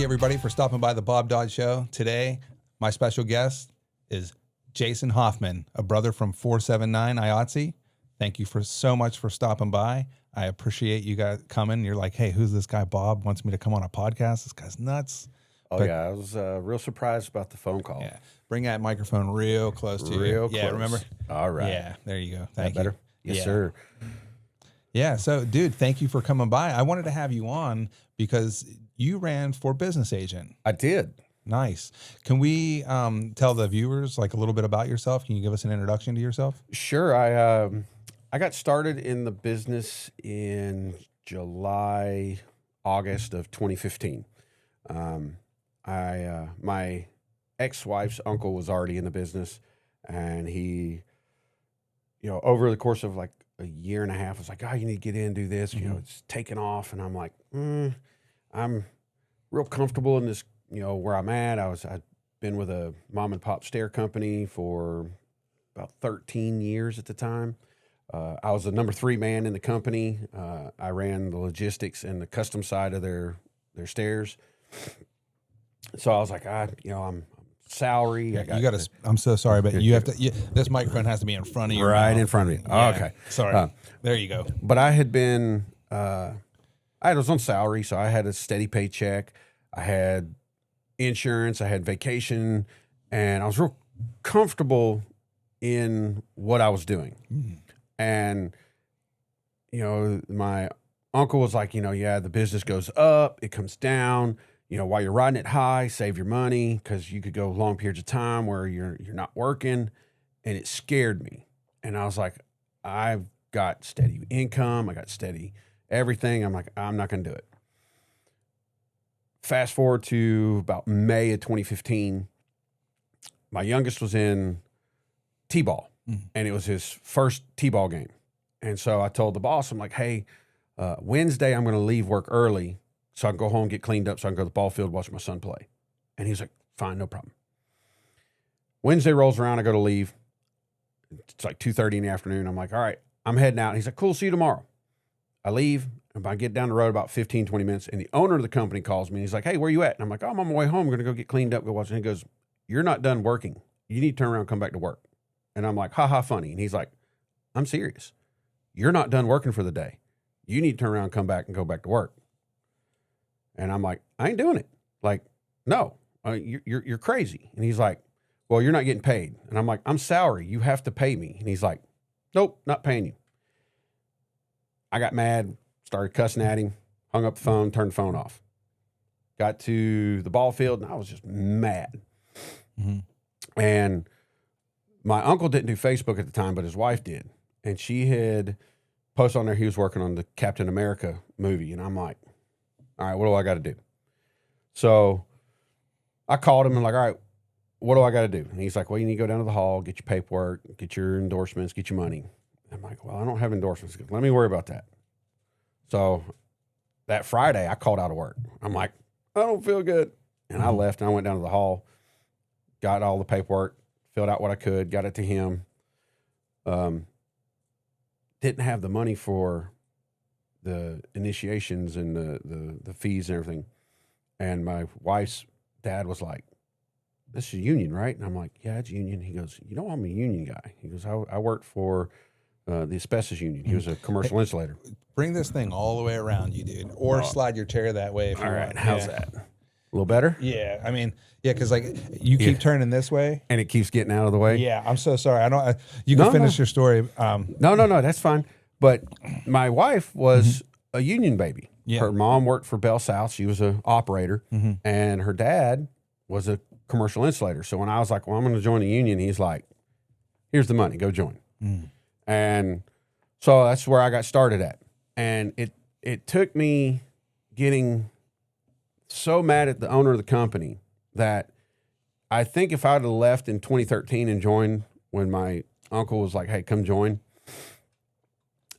you, everybody, for stopping by the Bob Dodd Show. Today, my special guest is Jason Hoffman, a brother from 479 IATSE. Thank you so much for stopping by. I appreciate you guys coming. You're like, hey, who's this guy? Bob wants me to come on a podcast. This guy's nuts. Oh, yeah. I was real surprised about the phone call. Yeah. Bring that microphone real close to you. Real close. Yeah, remember? All right. Yeah, there you go. Thank you. Better? Yes, sir. Yeah, so, dude, thank you for coming by. I wanted to have you on because you ran for business agent. I did. Nice. Can we tell the viewers like a little bit about yourself? Can you give us an introduction to yourself? Sure. I got started in the business in July, August of 2015. My ex-wife's uncle was already in the business, and he, over the course of like a year and a half, was like, oh, you need to get in, do this. Mm-hmm. It's taking off. And I'm like, I'm real comfortable in this, where I'm at. I'd been with a mom and pop stair company for about 13 years at the time. I was the number 3 man in the company. I ran the logistics and the custom side of their stairs. So I was like, I'm salary. Yeah, I'm so sorry, but you have to. This microphone has to be in front of you. Right in front of me. Yeah, okay. Sorry. There you go. But I had been, I was on salary, so I had a steady paycheck. I had insurance. I had vacation, and I was real comfortable in what I was doing. Mm. And, my uncle was like, the business goes up, it comes down. While you're riding it high, save your money, because you could go long periods of time where you're not working. And it scared me. And I was like, I've got steady income. I got steady everything. I'm like, I'm not going to do it. Fast forward to about May of 2015. My youngest was in T-ball, and it was his first T-ball game. And so I told the boss, I'm like, hey, Wednesday I'm going to leave work early so I can go home, get cleaned up, so I can go to the ball field, watch my son play. And he's like, fine, no problem. Wednesday rolls around, I go to leave. It's like 2:30 in the afternoon. I'm like, all right, I'm heading out. And he's like, cool, see you tomorrow. I leave, and I get down the road about 15, 20 minutes, and the owner of the company calls me, and he's like, hey, where you at? And I'm like, oh, I'm on my way home. I'm going to go get cleaned up, go watch. And he goes, you're not done working. You need to turn around and come back to work. And I'm like, ha ha, funny. And he's like, I'm serious. You're not done working for the day. You need to turn around and come back and go back to work. And I'm like, I ain't doing it. Like, no, you're crazy. And he's like, well, you're not getting paid. And I'm like, I'm salary. You have to pay me. And he's like, nope, not paying you. I got mad, started cussing at him, hung up the phone, turned the phone off. Got to the ball field, and I was just mad. Mm-hmm. And my uncle didn't do Facebook at the time, but his wife did. And she had posted on there he was working on the Captain America movie. And I'm like, all right, what do I got to do? So I called him and like, all right, what do I got to do? And he's like, well, you need to go down to the hall, get your paperwork, get your endorsements, get your money. I'm like, well, I don't have endorsements. He goes, let me worry about that. So that Friday, I called out of work. I'm like, I don't feel good. And I left and I went down to the hall, got all the paperwork, filled out what I could, got it to him. Didn't have the money for the initiations and the fees and everything. And my wife's dad was like, this is union, right? And I'm like, yeah, it's union. He goes, I'm a union guy. He goes, I worked for the asbestos union. He was a commercial insulator. Bring this thing all the way around you, dude. Or slide your chair that way if you All want. right, how's that? A little better? Yeah, I mean, because like you keep turning this way. And it keeps getting out of the way? Yeah, I'm so sorry. You can finish your story. No, that's fine. But my wife was a union baby. Yeah. Her mom worked for Bell South. She was an operator. And her dad was a commercial insulator. So when I was like, well, I'm going to join the union, he's like, here's the money, go join. And so that's where I got started at. And it took me getting so mad at the owner of the company that I think if I'd have left in 2013 and joined when my uncle was like, hey, come join,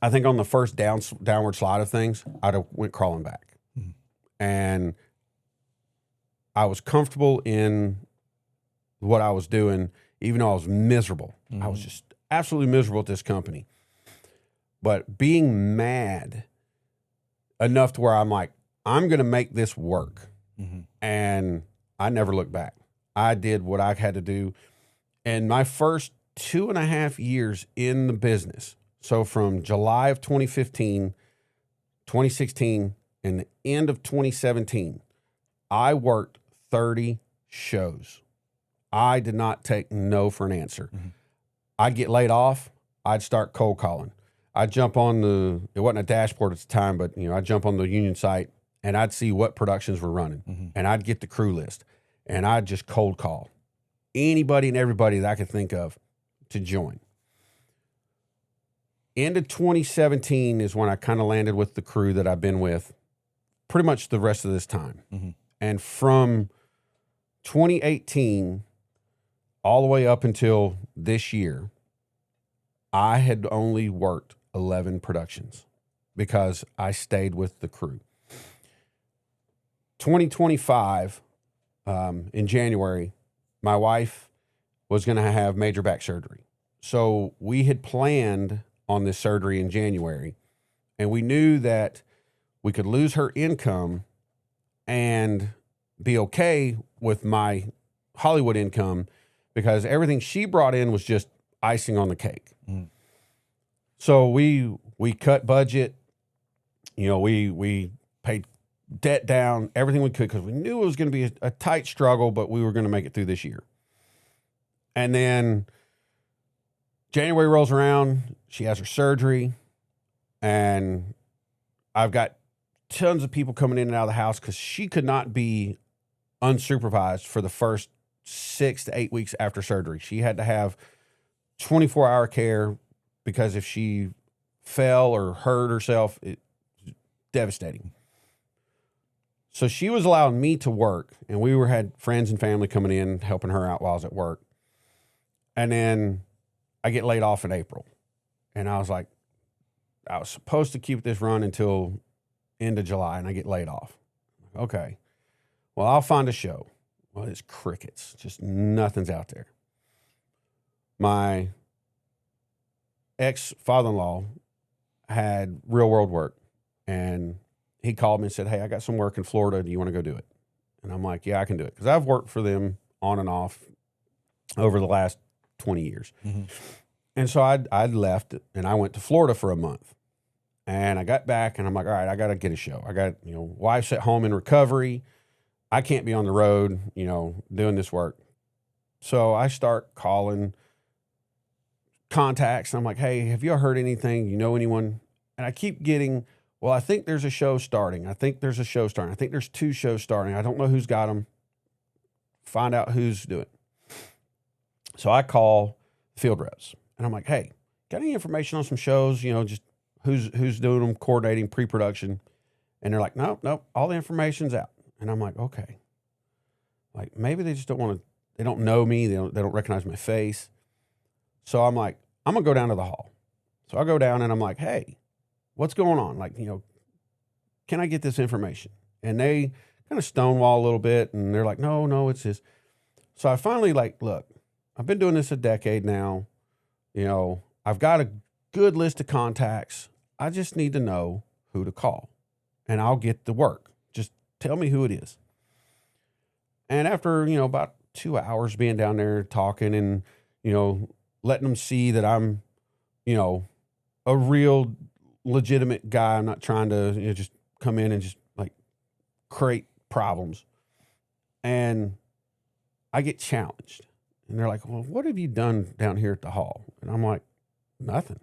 I think on the first downward slide of things, I'd have went crawling back. And I was comfortable in what I was doing, even though I was miserable. I was just absolutely miserable at this company. But being mad enough to where I'm like, I'm going to make this work. And I never looked back. I did what I had to do. And my first 2.5 years in the business, so from July of 2015, 2016, and the end of 2017, I worked 30 shows. I did not take no for an answer. I'd get laid off. I'd start cold calling. I'd jump on it wasn't a dashboard at the time, but I'd jump on the union site and I'd see what productions were running, and I'd get the crew list, and I'd just cold call anybody and everybody that I could think of to join. End of 2017 is when I kind of landed with the crew that I've been with pretty much the rest of this time. And from 2018 all the way up until this year, I had only worked 11 productions because I stayed with the crew. 2025, in January, my wife was going to have major back surgery. So we had planned on this surgery in January, and we knew that we could lose her income and be okay with my Hollywood income because everything she brought in was just icing on the cake. So we cut budget, we paid debt down, everything we could, because we knew it was going to be a tight struggle, but we were going to make it through this year. And then January rolls around, she has her surgery, and I've got tons of people coming in and out of the house because she could not be unsupervised for the first 6 to 8 weeks after surgery. She had to have 24-hour care because if she fell or hurt herself, it's devastating. So she was allowing me to work, and we had friends and family coming in, helping her out while I was at work. And then I get laid off in April. And I was like, I was supposed to keep this run until end of July, and I get laid off. Okay. Well, I'll find a show. Well, it's crickets. Just nothing's out there. My ex-father-in-law had real world work, and he called me and said, hey, I got some work in Florida. Do you want to go do it? And I'm like, yeah, I can do it. Because I've worked for them on and off over the last 20 years. And so I'd left, and I went to Florida for a month. And I got back, and I'm like, all right, I got to get a show. I got, wife's at home in recovery. I can't be on the road, doing this work. So I start calling contacts, and I'm like, hey, have you heard anything? You know anyone? And I keep getting, well, I think there's a show starting. I think there's 2 shows starting. I don't know who's got them. Find out who's doing it. So I call field reps, and I'm like, hey, got any information on some shows? Just who's doing them, coordinating, pre-production? And they're like, nope, all the information's out. And I'm like, okay. Like, maybe they just they don't know me. They don't recognize my face. So I'm like, I'm going to go down to the hall. So I go down, and I'm like, hey, what's going on? Like, can I get this information? And they kind of stonewall a little bit, and they're like, no, it's this. So I finally look, I've been doing this a decade now. I've got a good list of contacts. I just need to know who to call, and I'll get the work. Just tell me who it is. And after, about 2 hours being down there talking and, letting them see that I'm, a real legitimate guy. I'm not trying to just come in and just create problems. And I get challenged. And they're like, well, what have you done down here at the hall? And I'm like, nothing.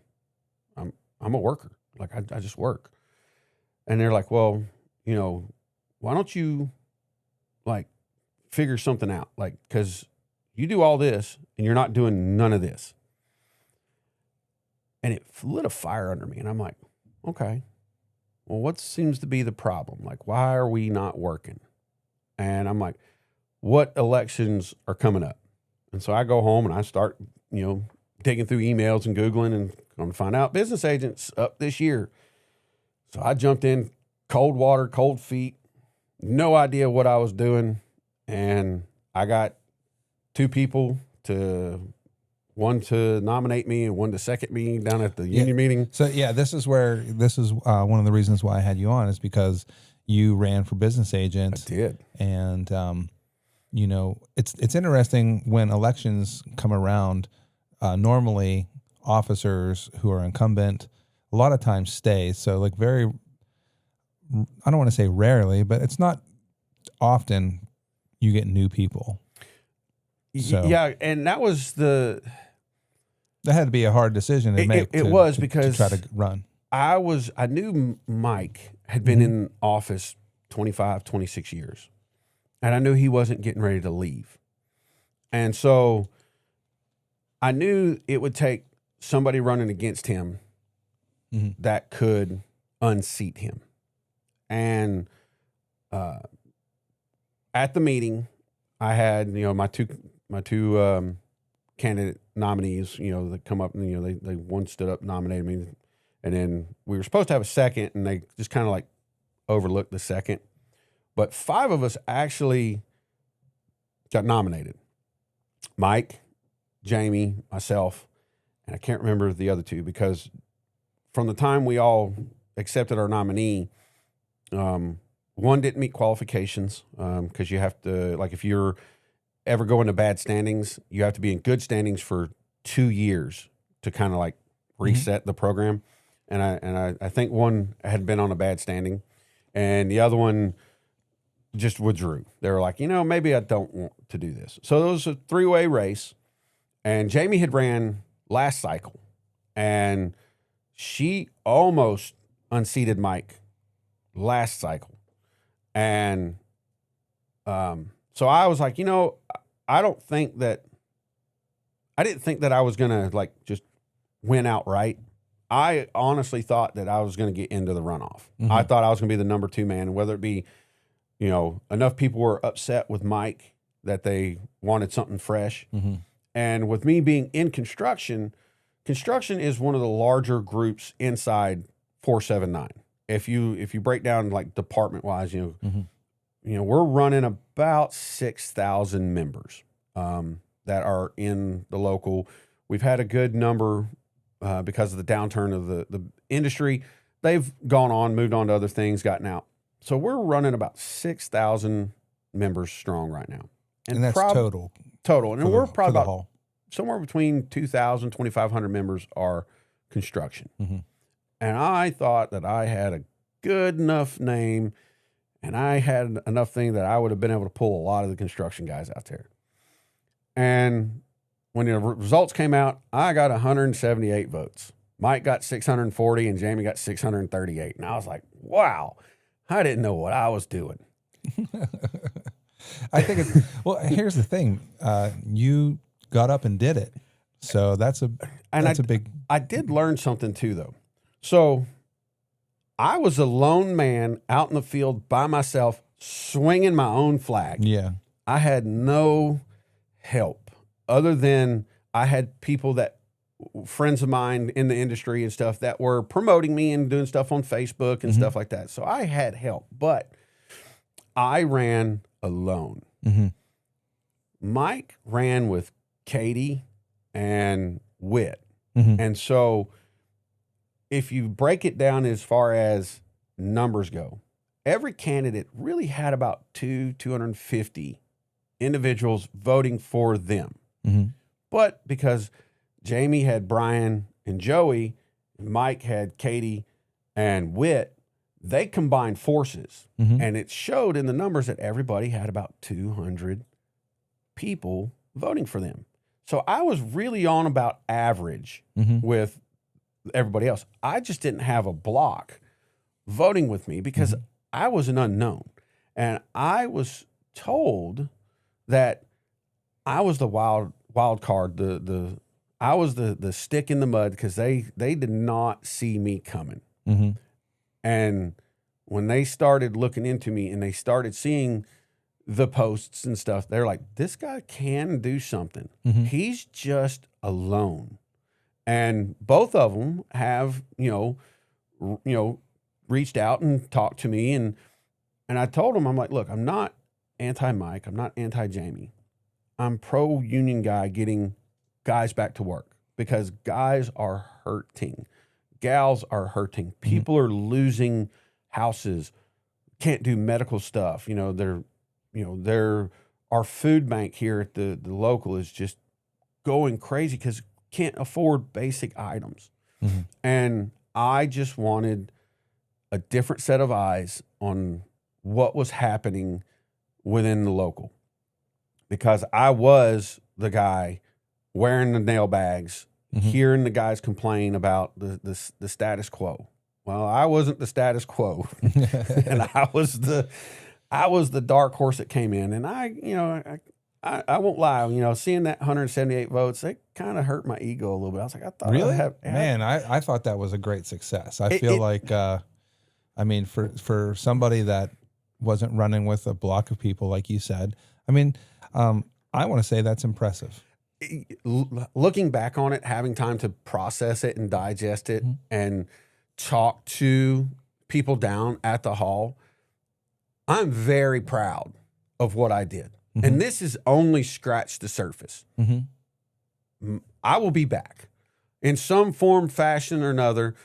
I'm a worker. I just work. And they're like, well, why don't you figure something out? Because you do all this and you're not doing none of this. And it lit a fire under me. And I'm like, okay, well, what seems to be the problem? Why are we not working? And I'm like, what elections are coming up? And so I go home and I start, digging through emails and Googling, and come to find out business agents up this year. So I jumped in, cold water, cold feet, no idea what I was doing. And I got 2 people, one to nominate me and one to second me down at the union meeting. So this is one of the reasons why I had you on, is because you ran for business I agent. did. And, you know, it's interesting when elections come around, normally officers who are incumbent a lot of times stay. So like very, I don't want to say rarely, but it's not often you get new people. So Yeah, and that was that had to be a hard decision to make. It was because to try to run. I knew Mike had been in office 25, 26 years. And I knew he wasn't getting ready to leave. And so I knew it would take somebody running against him that could unseat him. And at the meeting, I had, you know, my two candidate nominees, you know, that come up and, you know, they one stood up, nominated me. And then we were supposed to have a second, and they just kind of like overlooked the second. But 5 of us actually got nominated. Mike, Jamie, myself, and I can't remember the other 2, because from the time we all accepted our nominee, one didn't meet qualifications, because you have to, like, if you're ever go into bad standings, you have to be in good standings for 2 years to kind of like reset the program. And I think one had been on a bad standing, and the other one just withdrew. They were like, you know, maybe I don't want to do this. So it was a 3-way race, and Jamie had ran last cycle, and she almost unseated Mike last cycle. And so I was like, you know, I didn't think that I was going to like just win outright. I honestly thought that I was going to get into the runoff. I thought I was going to be the number 2 man, and whether it be, you know, enough people were upset with Mike that they wanted something fresh. And with me being in construction is one of the larger groups inside 479. If you break down like department wise, you know, we're running about 6,000 members that are in the local. We've had a good number because of the downturn of the industry. They've gone on, moved on to other things, gotten out. So we're running about 6,000 members strong right now. And that's total. Total. And we're probably about somewhere between 2,000, 2,500 members are construction. And I thought that I had a good enough name, and I had enough thing that I would have been able to pull a lot of the construction guys out there. And when the results came out, I got 178 votes. Mike got 640 and Jamie got 638. And I was like, wow, I didn't know what I was doing. I think well, here's the thing. You got up and did it. So that's a big. I did learn something too, though. So I was a lone man out in the field by myself, swinging my own flag. Yeah. I had no help other than I had people that friends of mine in the industry and stuff that were promoting me and doing stuff on Facebook and stuff like that. So I had help, but I ran alone. Mike ran with Katie and Whit. And so if you break it down as far as numbers go, every candidate really had about 250 individuals voting for them. But because Jamie had Brian and Joey, Mike had Katie and Whit, they combined forces. And it showed in the numbers that everybody had about 200 people voting for them. So I was really on about average with everybody else. I just didn't have a block voting with me because I was an unknown. And I was told that I was the wild card, I was the stick in the mud because they did not see me coming. And when they started looking into me and they started seeing the posts and stuff, they're like, this guy can do something. He's just alone. And both of them have, you know, reached out and talked to me. And I told them, I'm like, look, I'm not anti-Mike. I'm not anti-Jamie. I'm pro-union guy getting guys back to work because guys are hurting. Gals are hurting. People are losing houses. can't do medical stuff. Our food bank here at the local is just going crazy because can't afford basic items. Mm-hmm. And I just wanted a different set of eyes on what was happening within the local, because I was the guy wearing the nail bags, Mm-hmm. hearing the guys complain about the status quo. Well, I wasn't the status quo, and I was the dark horse that came in. And I won't lie, seeing that 178 votes, it kind of hurt my ego a little bit. I was like, I thought Really? man, I thought that was a great success. I feel like, I mean, for somebody that wasn't running with a block of people, like you said, I mean, I want to say that's impressive. Looking back on it, having time to process it and digest it, Mm-hmm. and talk to people down at the hall, I'm very proud of what I did. Mm-hmm. And this has only scratched the surface. Mm-hmm. I will be back in some form, fashion, or another.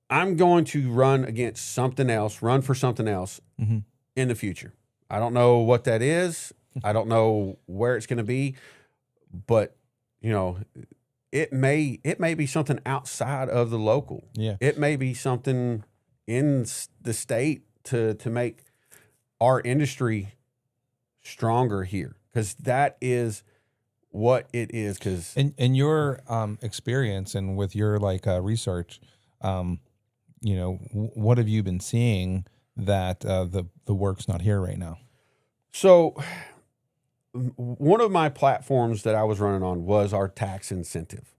I'm going to run for something else Mm-hmm. in the future. I don't know what that is. I don't know where it's going to be, but it may be something outside of the local. Yeah. It may be something in the state to make our industry stronger here, because that is what it is. Because in your experience and with your research, what have you been seeing that the work's not here right now? So one of my platforms that I was running on was our tax incentive.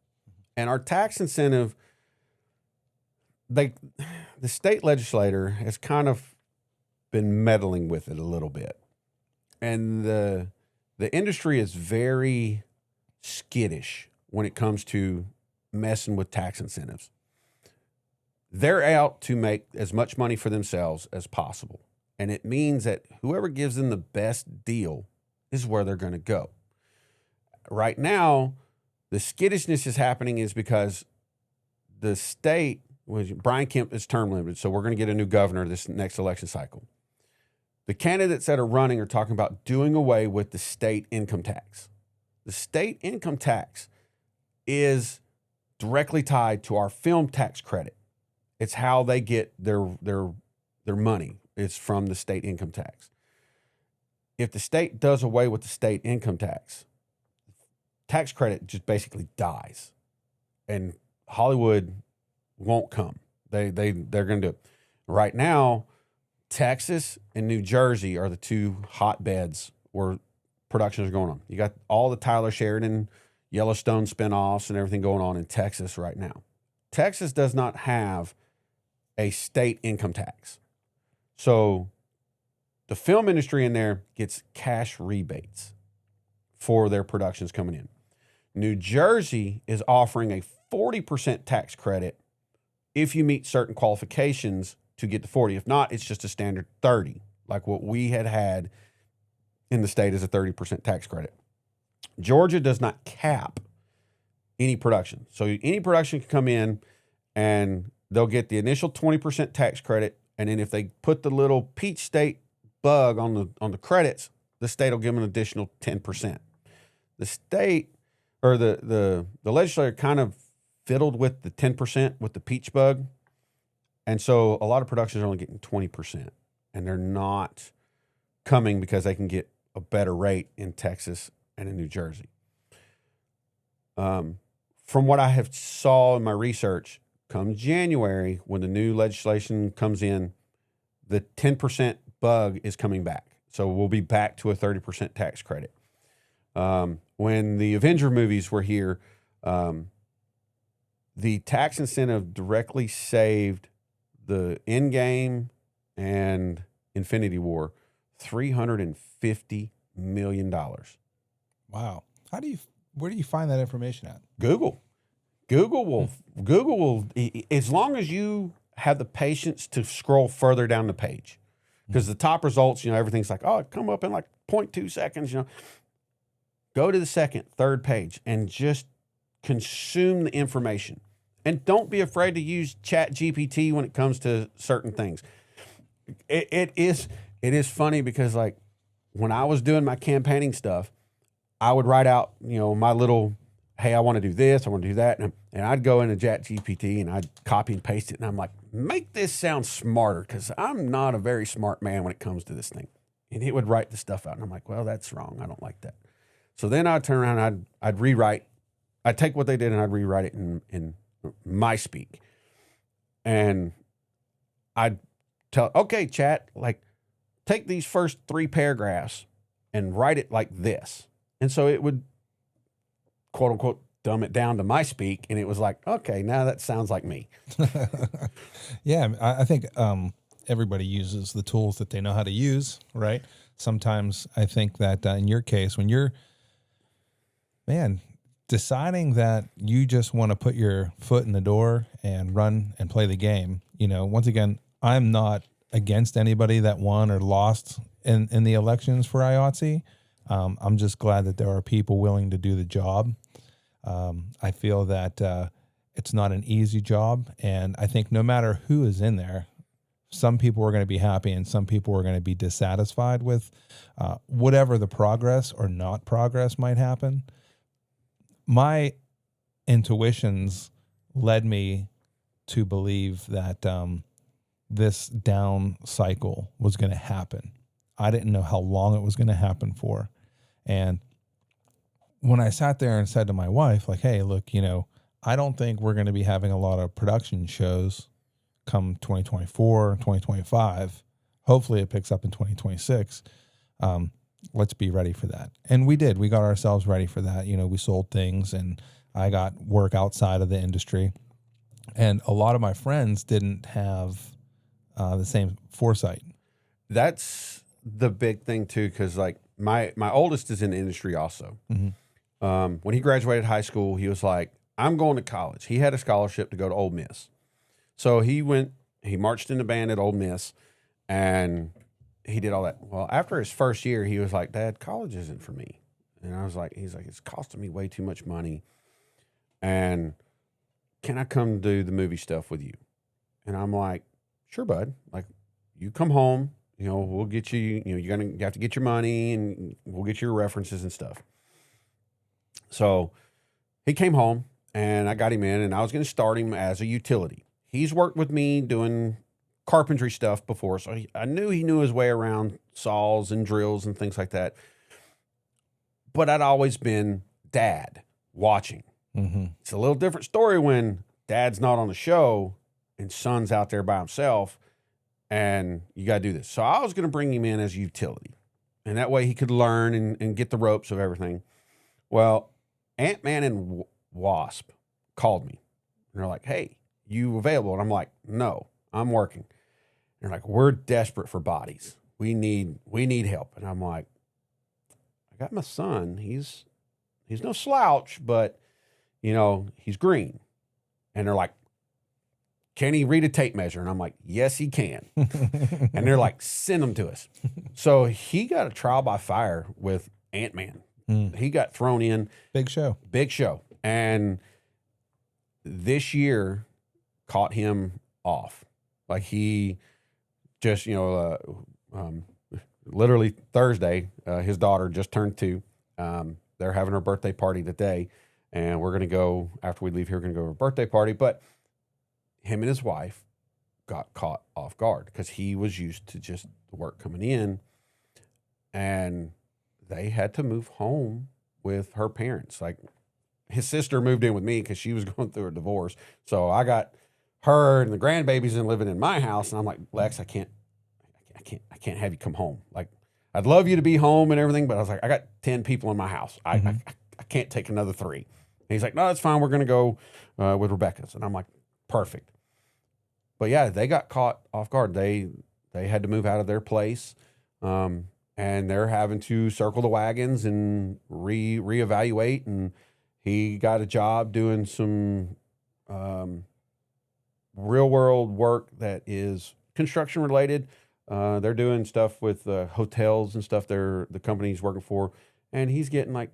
And our tax incentive, the state legislator has kind of been meddling with it a little bit. And the industry is very skittish when it comes to messing with tax incentives. They're out to make as much money for themselves as possible. And it means that whoever gives them the best deal is where they're going to go. Right now, the skittishness is happening is because the state, Brian Kemp is term limited, so we're going to get a new governor this next election cycle. The candidates that are running are talking about doing away with the state income tax. The state income tax is directly tied to our film tax credit. It's how they get their money. It's from the state income tax. If the state does away with the state income tax credit just basically dies, and Hollywood won't come. They're going to do it. Right now, Texas and New Jersey are the two hotbeds where productions are going on. You got all the Tyler Sheridan, Yellowstone spinoffs and everything going on in Texas right now. Texas does not have a state income tax. So the film industry in there gets cash rebates for their productions coming in. New Jersey is offering a 40% tax credit if you meet certain qualifications to get the 40. If not, it's just a standard 30, like what we had in the state as a 30% tax credit. Georgia does not cap any production. So any production can come in and they'll get the initial 20% tax credit. And then if they put the little Peach State bug on the credits, the state will give them an additional 10%. The state or the legislature kind of fiddled with the 10% with the peach bug. And so a lot of productions are only getting 20%, and they're not coming because they can get a better rate in Texas and in New Jersey. From what I have saw in my research, come January, when the new legislation comes in, the 10% bug is coming back. So we'll be back to a 30% tax credit. When the Avenger movies were here, the tax incentive directly saved the Endgame and Infinity War $350 million. Wow. Where do you find that information at? Google will, as long as you have the patience to scroll further down the page, because the top results, everything's like, oh, it come up in like 0.2 seconds, Go to the second, third page and just consume the information. And don't be afraid to use Chat GPT when it comes to certain things. It is funny because like when I was doing my campaigning stuff, I would write out, my little, hey, I want to do this, I want to do that. And I'd go into ChatGPT and I'd copy and paste it. And I'm like, make this sound smarter because I'm not a very smart man when it comes to this thing. And it would write the stuff out. And I'm like, well, that's wrong. I don't like that. So then I'd turn around and I'd rewrite. I'd take what they did and I'd rewrite it in my speak. And I'd tell, okay, chat, like take these first 3 paragraphs and write it like this. And so it would, quote unquote, dumb it down to my speak. And it was like, okay, now that sounds like me. Yeah, I think everybody uses the tools that they know how to use, right? Sometimes I think that in your case, when you're, deciding that you just want to put your foot in the door and run and play the game, once again, I'm not against anybody that won or lost in the elections for IATSE. I'm just glad that there are people willing to do the job. I feel that it's not an easy job, and I think no matter who is in there, some people are going to be happy and some people are going to be dissatisfied with whatever the progress or not progress might happen. My intuitions led me to believe that this down cycle was going to happen. I didn't know how long it was going to happen for. And when I sat there and said to my wife, like, hey, look, I don't think we're going to be having a lot of production shows come 2024, 2025. Hopefully it picks up in 2026. Let's be ready for that. And we did. We got ourselves ready for that. We sold things and I got work outside of the industry. And a lot of my friends didn't have the same foresight. That's the big thing too, because like my oldest is in the industry also. Mm-hmm. When he graduated high school, he was like, I'm going to college. He had a scholarship to go to Ole Miss. So he marched in the band at Ole Miss and he did all that. Well, after his first year, he was like, Dad, college isn't for me. And I was like, he's like, it's costing me way too much money. And can I come do the movie stuff with you? And I'm like, sure, bud. Like, you come home, we'll get you, you have to get your money and we'll get your references and stuff. So he came home and I got him in and I was going to start him as a utility. He's worked with me doing carpentry stuff before, so I knew he knew his way around saws and drills and things like that. But I'd always been dad watching. Mm-hmm. It's a little different story when dad's not on the show and son's out there by himself and you got to do this. So I was going to bring him in as a utility and that way he could learn and get the ropes of everything. Well, Ant-Man and Wasp called me and they're like, hey, you available? And I'm like, no, I'm working. They're like, we're desperate for bodies. We need help. And I'm like, I got my son. He's no slouch, but he's green. And they're like, can he read a tape measure? And I'm like, yes, he can. And they're like, send him to us. So he got a trial by fire with Ant-Man. He got thrown in. Big show. And this year caught him off. Like he just, literally Thursday, his daughter just turned 2. They're having her birthday party today. And we're going to go, after we leave here, we're going to go to a birthday party. But him and his wife got caught off guard because he was used to just the work coming in. And they had to move home with her parents. Like his sister moved in with me because she was going through a divorce. So I got her and the grandbabies and living in my house. And I'm like, Lex, I can't have you come home. Like, I'd love you to be home and everything, but I was like, I got 10 people in my house. I can't take another 3. And he's like, no, that's fine. We're going to go with Rebecca's. And I'm like, perfect. But yeah, they got caught off guard. They had to move out of their place. And they're having to circle the wagons and reevaluate. And he got a job doing some real world work that is construction related. They're doing stuff with hotels and stuff the company's working for. And he's getting like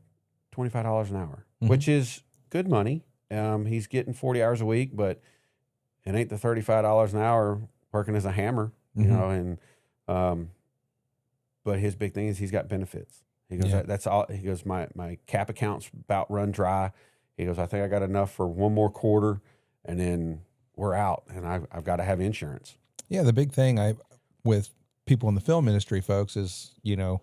$25 an hour, which is good money. He's getting 40 hours a week, but it ain't the $35 an hour working as a hammer. you know, and but his big thing is he's got benefits. He goes, that's all. He goes, my cap account's about run dry. He goes, I think I got enough for one more quarter, and then we're out. And I've got to have insurance. Yeah, the big thing with people in the film industry, folks, is, you know,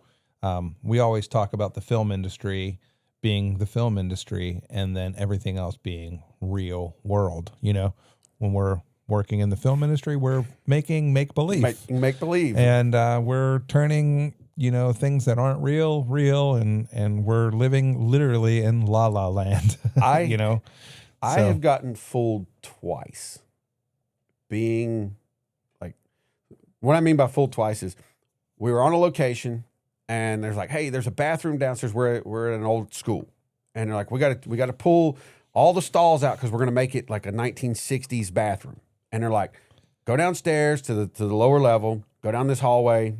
we always talk about the film industry being the film industry and then everything else being real world. You know, when we're working in the film industry, we're making make-believe. Make-believe. And we're turning, you know, things that aren't real, and we're living literally in La La Land, you know. I have gotten fooled twice. Being like, what I mean by fooled twice is we were on a location and there's like, hey, there's a bathroom downstairs. We're at an old school. And they're like, we got to pull all the stalls out because we're going to make it like a 1960s bathroom. And they're like, go downstairs to the lower level, go down this hallway,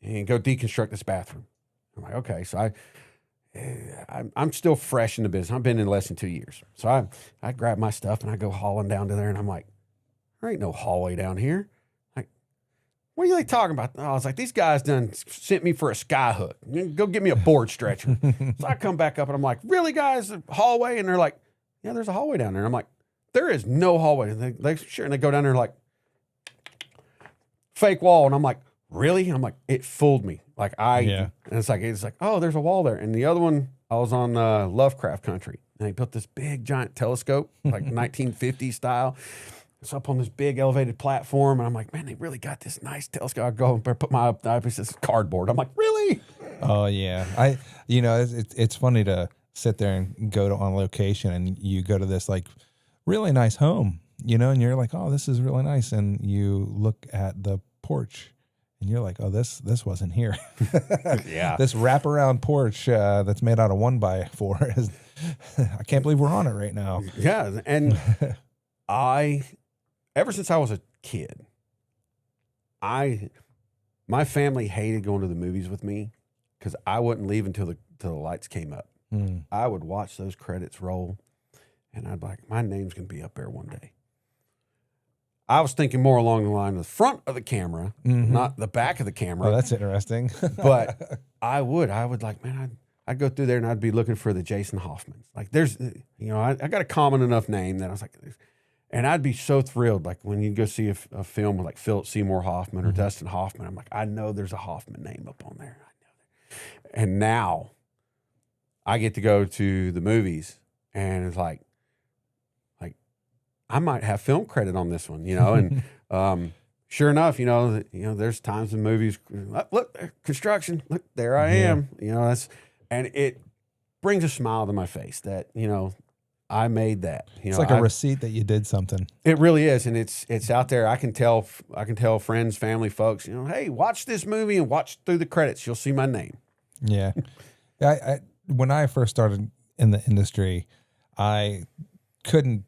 and go deconstruct this bathroom. I'm like, okay. So I'm still fresh in the business. I've been in less than 2 years. So I grab my stuff and I go hauling down to there, and I'm like, there ain't no hallway down here. Like, what are you like talking about? I was like, these guys done sent me for a sky hook. Go get me a board stretcher. So I come back up and I'm like, really, guys, a hallway? And they're like, yeah, there's a hallway down there. And I'm like, there is no hallway. And they go down there like, fake wall. And I'm like, really? I'm like, it fooled me. Like and it's like, oh, there's a wall there. And the other one, I was on Lovecraft country, and they built this big giant telescope, like 1950s style. It's up on this big elevated platform, and I'm like, man, they really got this nice telescope. I go and put my eyepiece, this cardboard. I'm like, really? Oh yeah, you know, it's funny to sit there and go on location, and you go to this like really nice home, you know, and you're like, oh, this is really nice, and you look at the porch. And you're like, oh, this wasn't here. Yeah. This wraparound porch that's made out of 1x4 is, I can't believe we're on it right now. Yeah. And ever since I was a kid, my family hated going to the movies with me because I wouldn't leave until the lights came up. I would watch those credits roll, and I'd be like, my name's going to be up there one day. I was thinking more along the line of the front of the camera, not the back of the camera. Oh, that's interesting. But I would like, man, I'd go through there and I'd be looking for the Jason Hoffman. Like there's, you know, I got a common enough name that I was like, and I'd be so thrilled. Like when you go see a film with like Philip Seymour Hoffman or Dustin Hoffman, I'm like, I know there's a Hoffman name up on there. I know that. And now I get to go to the movies, and it's like, I might have film credit on this one, you know, and sure enough, you know, there's times in movies, look, construction, look, there I am, you know, and it brings a smile to my face that, you know, I made that. You it's know, like a receipt that you did something. It really is, and it's out there. I can tell friends, family, folks, you know, hey, watch this movie and watch through the credits. You'll see my name. Yeah, I when I first started in the industry, I couldn't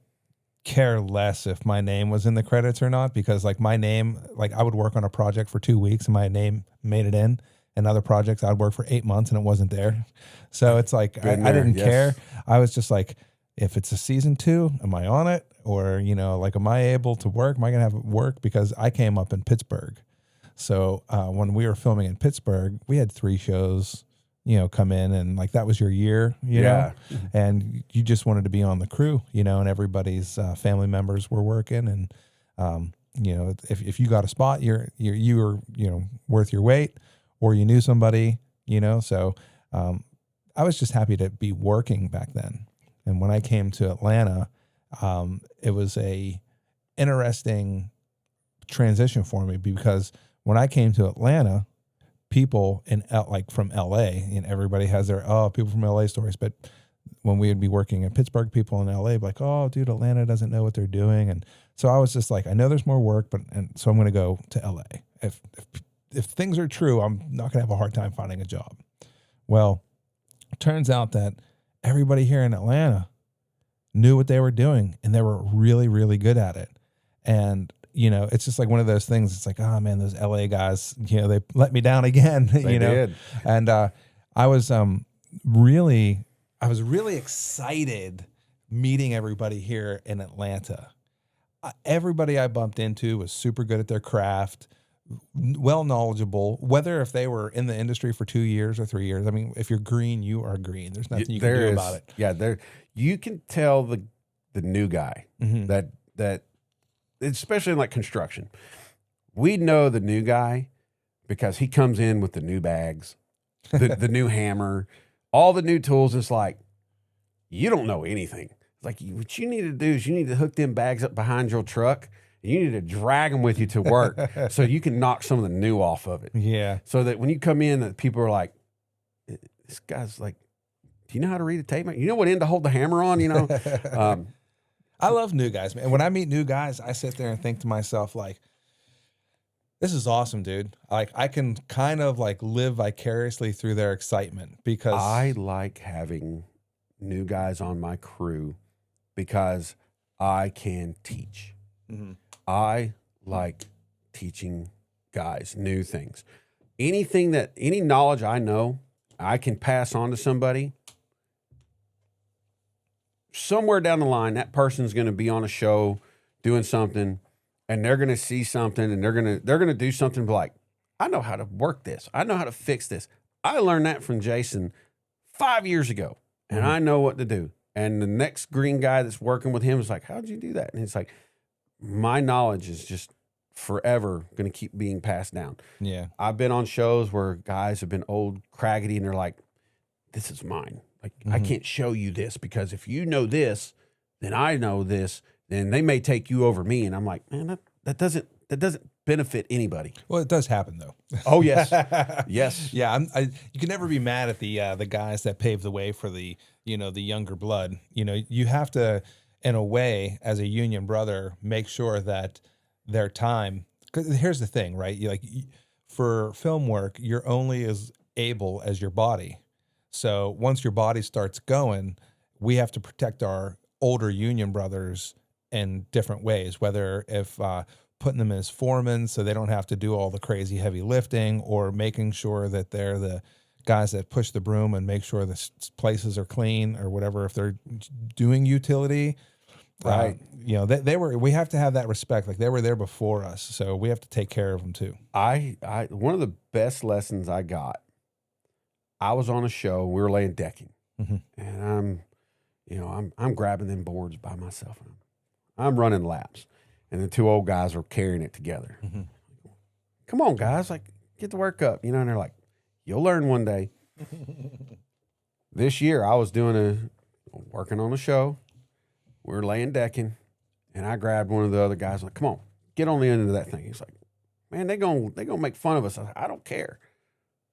care less if my name was in the credits or not, because like my name, like I would work on a project for 2 weeks and my name made it in, and other projects I'd work for 8 months and it wasn't there. So it's like I didn't care. I was just like, if it's a season 2, am I on it? Or, you know, like, am I able to work? Am I going to have work? Because I came up in Pittsburgh. So when we were filming in Pittsburgh, we had 3 shows, you know, come in, and like that was your year, you know, and you just wanted to be on the crew, you know, and everybody's family members were working, and you know, if you got a spot, you were, you know, worth your weight, or you knew somebody, you know. So I was just happy to be working back then. And when I came to Atlanta, it was a interesting transition for me, because when I came to Atlanta, people like from LA, and everybody has their people from LA stories, but when we would be working in Pittsburgh, people in LA be like, oh dude, Atlanta doesn't know what they're doing. And so I was just like, I know there's more work, and so I'm going to go to LA. If things are true, I'm not going to have a hard time finding a job. Well, it turns out that everybody here in Atlanta knew what they were doing, and they were really, really good at it. And you know, it's just like one of those things. It's like, oh man, those LA guys, you know, they let me down again. They you know, did. And I was really excited meeting everybody here in Atlanta. Everybody I bumped into was super good at their craft, well knowledgeable, whether if they were in the industry for 2 years or 3 years. I mean, if you're green, you are green. There's nothing you can do about it. Yeah, you can tell the new guy that especially in like construction. We know the new guy because he comes in with the new bags, the new hammer, all the new tools. It's like, you don't know anything. It's like, what you need to do is you need to hook them bags up behind your truck. And you need to drag them with you to work so you can knock some of the new off of it. Yeah. So that when you come in, that people are like, this guy's like, do you know how to read a tape? You know what end to hold the hammer on, you know? I love new guys, man. When I meet new guys, I sit there and think to myself, like, this is awesome, dude. Like, I can kind of like live vicariously through their excitement because I like having new guys on my crew because I can teach. Mhm. I like teaching guys new things. Any knowledge I know, I can pass on to somebody. Somewhere down the line, that person's going to be on a show doing something, and they're going to see something, and they're going to do something like, I know how to work this. I know how to fix this. I learned that from Jason 5 years ago, and I know what to do. And the next green guy that's working with him is like, how'd you do that? And it's like, my knowledge is just forever going to keep being passed down. Yeah. I've been on shows where guys have been old, craggy, and they're like, this is mine. Like, I can't show you this because if you know this, then I know this, then they may take you over me. And I'm like, man, that doesn't benefit anybody. Well, it does happen though. Oh, yes. Yes. Yeah. You can never be mad at the guys that paved the way for the younger blood. You know, you have to, in a way, as a union brother, make sure that their time, because here's the thing, right? For film work, you're only as able as your body. So once your body starts going, we have to protect our older union brothers in different ways, whether if putting them as foremen so they don't have to do all the crazy heavy lifting, or making sure that they're the guys that push the broom and make sure the places are clean or whatever. If they're doing utility, right? We have to have that respect. Like, they were there before us, so we have to take care of them too. One of the best lessons I got, I was on a show. We were laying decking, and I'm grabbing them boards by myself. I'm running laps, and the two old guys are carrying it together. Come on, guys, like, get the work up, And they're like, you'll learn one day. This year, I was working on a show. We were laying decking, and I grabbed one of the other guys. Like, come on, get on the end of that thing. He's like, man, they gonna make fun of us. I don't care.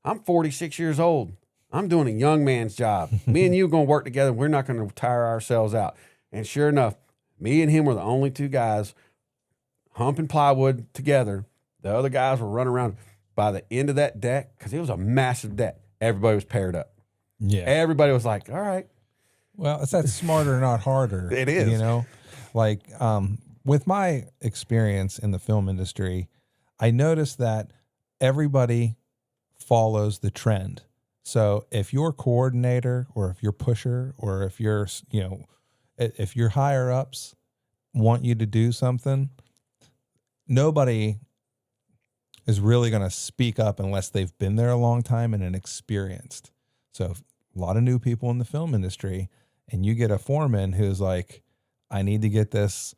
I'm 46 years old. I'm doing a young man's job. Me and you are going to work together. We're not going to tire ourselves out. And sure enough, me and him were the only two guys humping plywood together. The other guys were running around. By the end of that deck, because it was a massive deck, everybody was paired up. Yeah. Everybody was like, all right. Well, it's that smarter, not harder. It is. Like, with my experience in the film industry, I noticed that everybody follows the trend. So if your coordinator or if your pusher or if your higher ups want you to do something, nobody is really going to speak up unless they've been there a long time and experienced. So a lot of new people in the film industry, and you get a foreman who's like, I need to get this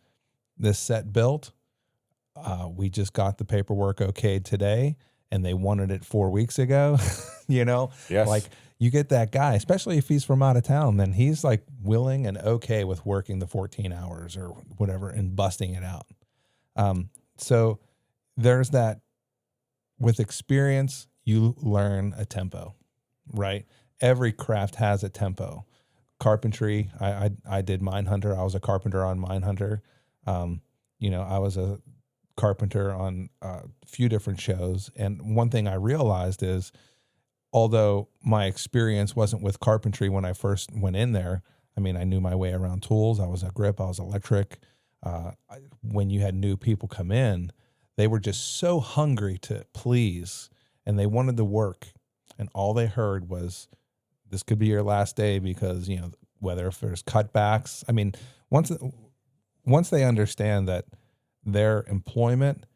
set built. We just got the paperwork okayed today, and they wanted it 4 weeks ago. Yes. Like, you get that guy, especially if he's from out of town, then he's like willing and okay with working the 14 hours or whatever and busting it out. So there's that. With experience, you learn a tempo, right? Every craft has a tempo. Carpentry, I did Mindhunter. I was a carpenter on Mindhunter. I was a carpenter on a few different shows. And one thing I realized is, although my experience wasn't with carpentry when I first went in there, I mean, I knew my way around tools. I was a grip. I was electric. When you had new people come in, they were just so hungry to please, and they wanted to work. And all they heard was, this could be your last day because, whether if there's cutbacks. I mean, once they understand that their employment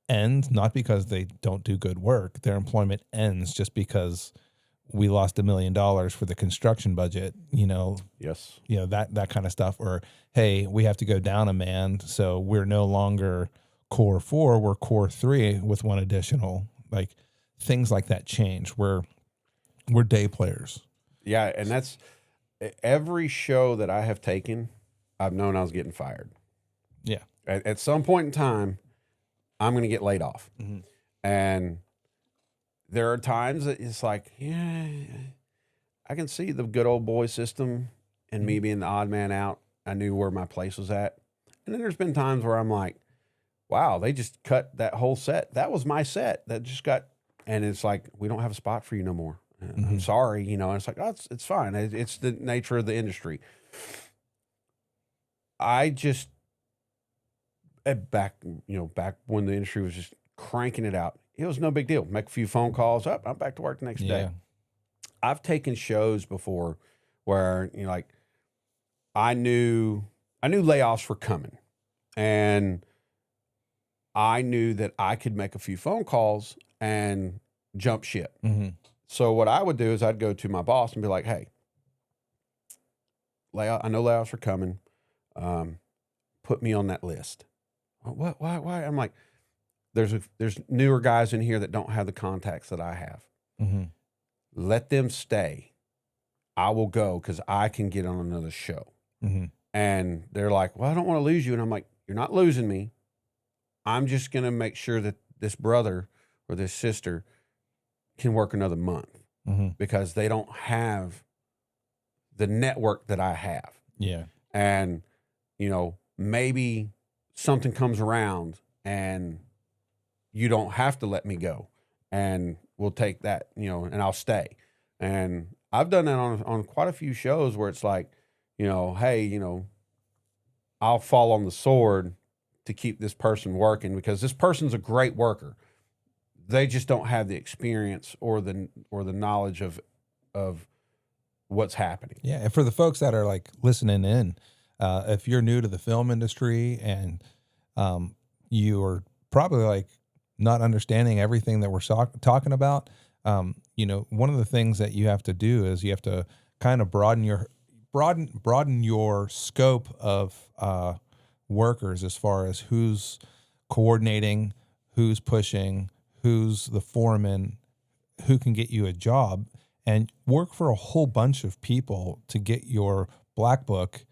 ends not because they don't do good work. Their employment ends just because we lost $1 million for the construction budget, Yes. that kind of stuff. Or, hey, we have to go down a man, so we're no longer core 4, we're core 3 with one additional. Like, things like that change. We're day players. Yeah, and that's every show that I have taken, I've known I was getting fired. Yeah. At some point in time, I'm going to get laid off. Mm-hmm. And there are times that it's like, yeah, I can see the good old boy system and me being the odd man out. I knew where my place was at. And then there's been times where I'm like, wow, they just cut that whole set. That was my set that just got, and it's like, we don't have a spot for you no more. I'm sorry, and it's like, oh, it's fine. It's the nature of the industry. I just, back when the industry was just cranking it out, it was no big deal. Make a few phone calls, up, I'm back to work the next day. I've taken shows before where, like, I knew layoffs were coming, and I knew that I could make a few phone calls and jump ship. Mm-hmm. So what I would do is I'd go to my boss and be like, hey, I know layoffs are coming. Put me on that list. What? Why? I'm like, there's newer guys in here that don't have the contacts that I have. Mm-hmm. Let them stay. I will go because I can get on another show. Mm-hmm. And they're like, well, I don't want to lose you. And I'm like, you're not losing me. I'm just going to make sure that this brother or this sister can work another month because they don't have the network that I have. Yeah. And, maybe something comes around and you don't have to let me go, and we'll take that, and I'll stay. And I've done that on quite a few shows where it's like, hey, I'll fall on the sword to keep this person working because this person's a great worker. They just don't have the experience or the knowledge of what's happening. Yeah, and for the folks that are like listening in, if you're new to the film industry and you are probably like not understanding everything that we're talking about, one of the things that you have to do is you have to kind of broaden your scope of workers as far as who's coordinating, who's pushing, who's the foreman, who can get you a job, and work for a whole bunch of people to get your black book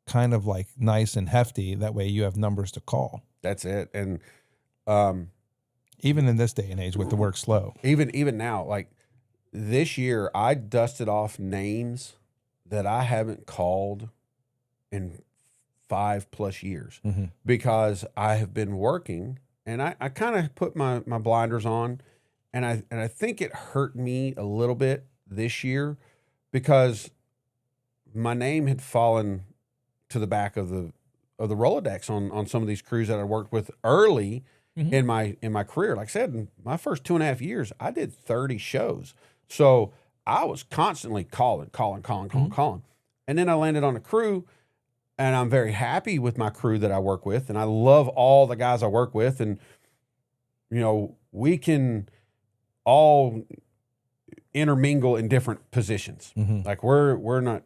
kind of like nice and hefty. That way you have numbers to call. That's it. And even in this day and age with the work slow. Even now, like this year, I dusted off names that I haven't called in 5+ years because I have been working, and I kind of put my blinders on, and I think it hurt me a little bit this year because my name had fallen to the back of the Rolodex on some of these crews that I worked with early in my career. Like I said, in my first 2.5 years, I did 30 shows. So I was constantly calling. And then I landed on a crew, and I'm very happy with my crew that I work with. And I love all the guys I work with. And, we can all intermingle in different positions. Like we're not,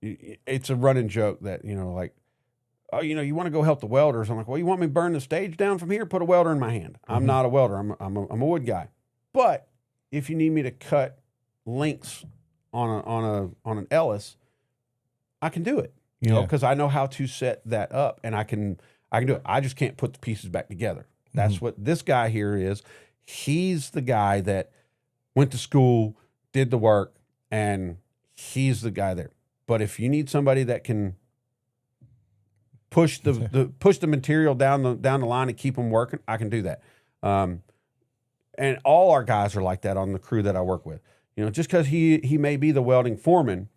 it's a running joke that, like, oh, you want to go help the welders. I'm like, well, you want me to burn the stage down from here? Put a welder in my hand. I'm not a welder. I'm a wood guy. But if you need me to cut links on an Ellis, I can do it, because I know how to set that up, and I can do it. I just can't put the pieces back together. That's what this guy here is. He's the guy that went to school, did the work, and he's the guy there. But if you need somebody that can push the material down the line and keep them working, I can do that. And all our guys are like that on the crew that I work with. Just because he may be the welding foreman,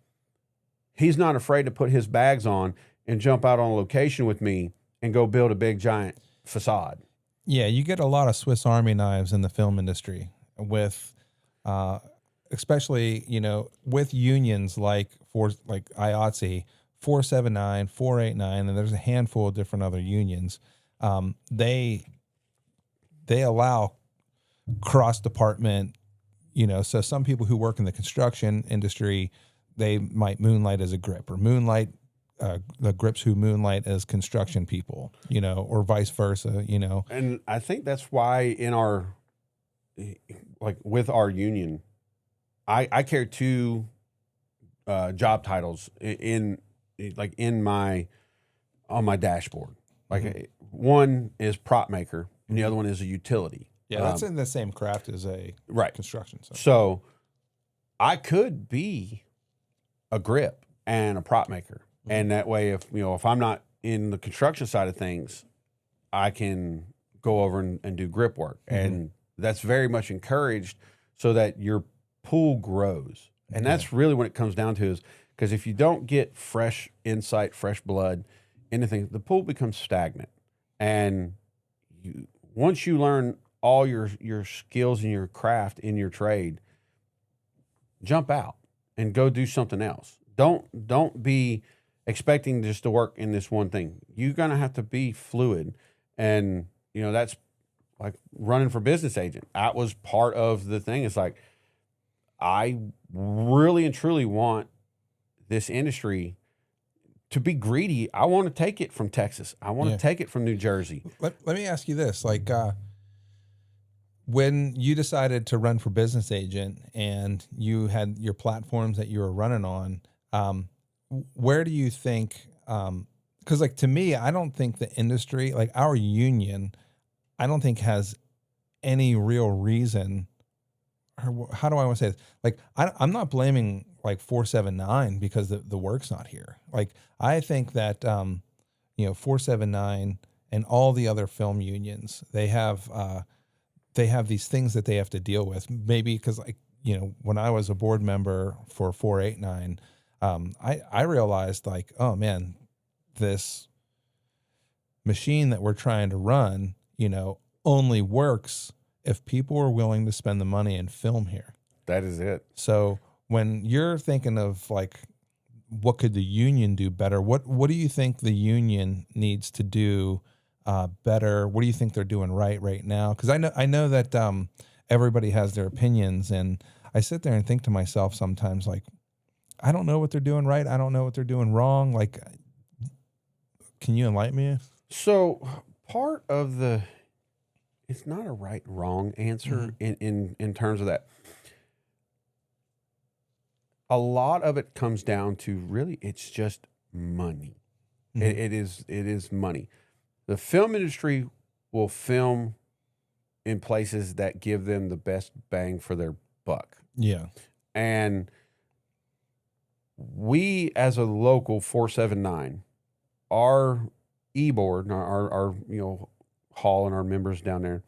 he's not afraid to put his bags on and jump out on location with me and go build a big giant facade. Yeah, you get a lot of Swiss Army knives in the film industry with, especially, with unions like IATSE, 479, 489, and there's a handful of different other unions. They they allow cross department, so some people who work in the construction industry, they might moonlight as a grip, or moonlight the grips who moonlight as construction people, or vice versa, And I think that's why in our, like with our union, I carry two job titles in my on my dashboard. Like one is prop maker and the other one is a utility. Yeah, that's in the same craft as a Right. construction. So I could be a grip and a prop maker. And that way, if I'm not in the construction side of things, I can go over and do grip work. And that's very much encouraged so that your pool grows. And that's really what it comes down to, is because if you don't get fresh insight, fresh blood, anything, the pool becomes stagnant. And once you learn all your skills and your craft in your trade, jump out and go do something else. Don't be expecting just to work in this one thing. You're going to have to be fluid. And, that's like running for business agent. That was part of the thing. It's like, I really and truly want this industry to be greedy. I want to take it from Texas. I want to take it from New Jersey. Let me ask you this. Like, when you decided to run for business agent and you had your platforms that you were running on, where do you think, because like to me, I don't think the industry, like our union, I don't think has any real reason, or how do I want to say this? Like, I'm not blaming like 479 because the work's not here. Like, I think that, 479 and all the other film unions, they have these things that they have to deal with. Maybe because, like, when I was a board member for 489, I realized, like, oh man, this machine that we're trying to run, only works if people are willing to spend the money and film here. That is it. So when you're thinking of like, what could the union do better? What do you think the union needs to do better? What do you think they're doing right now? Because I know that everybody has their opinions, and I sit there and think to myself sometimes, like, I don't know what they're doing right. I don't know what they're doing wrong. Like, can you enlighten me? So part of it's not a right wrong answer in terms of that. A lot of it comes down to really, it's just money. It is money. The film industry will film in places that give them the best bang for their buck. Yeah. And we, as a local 479, our e-board, our hall and our members down there,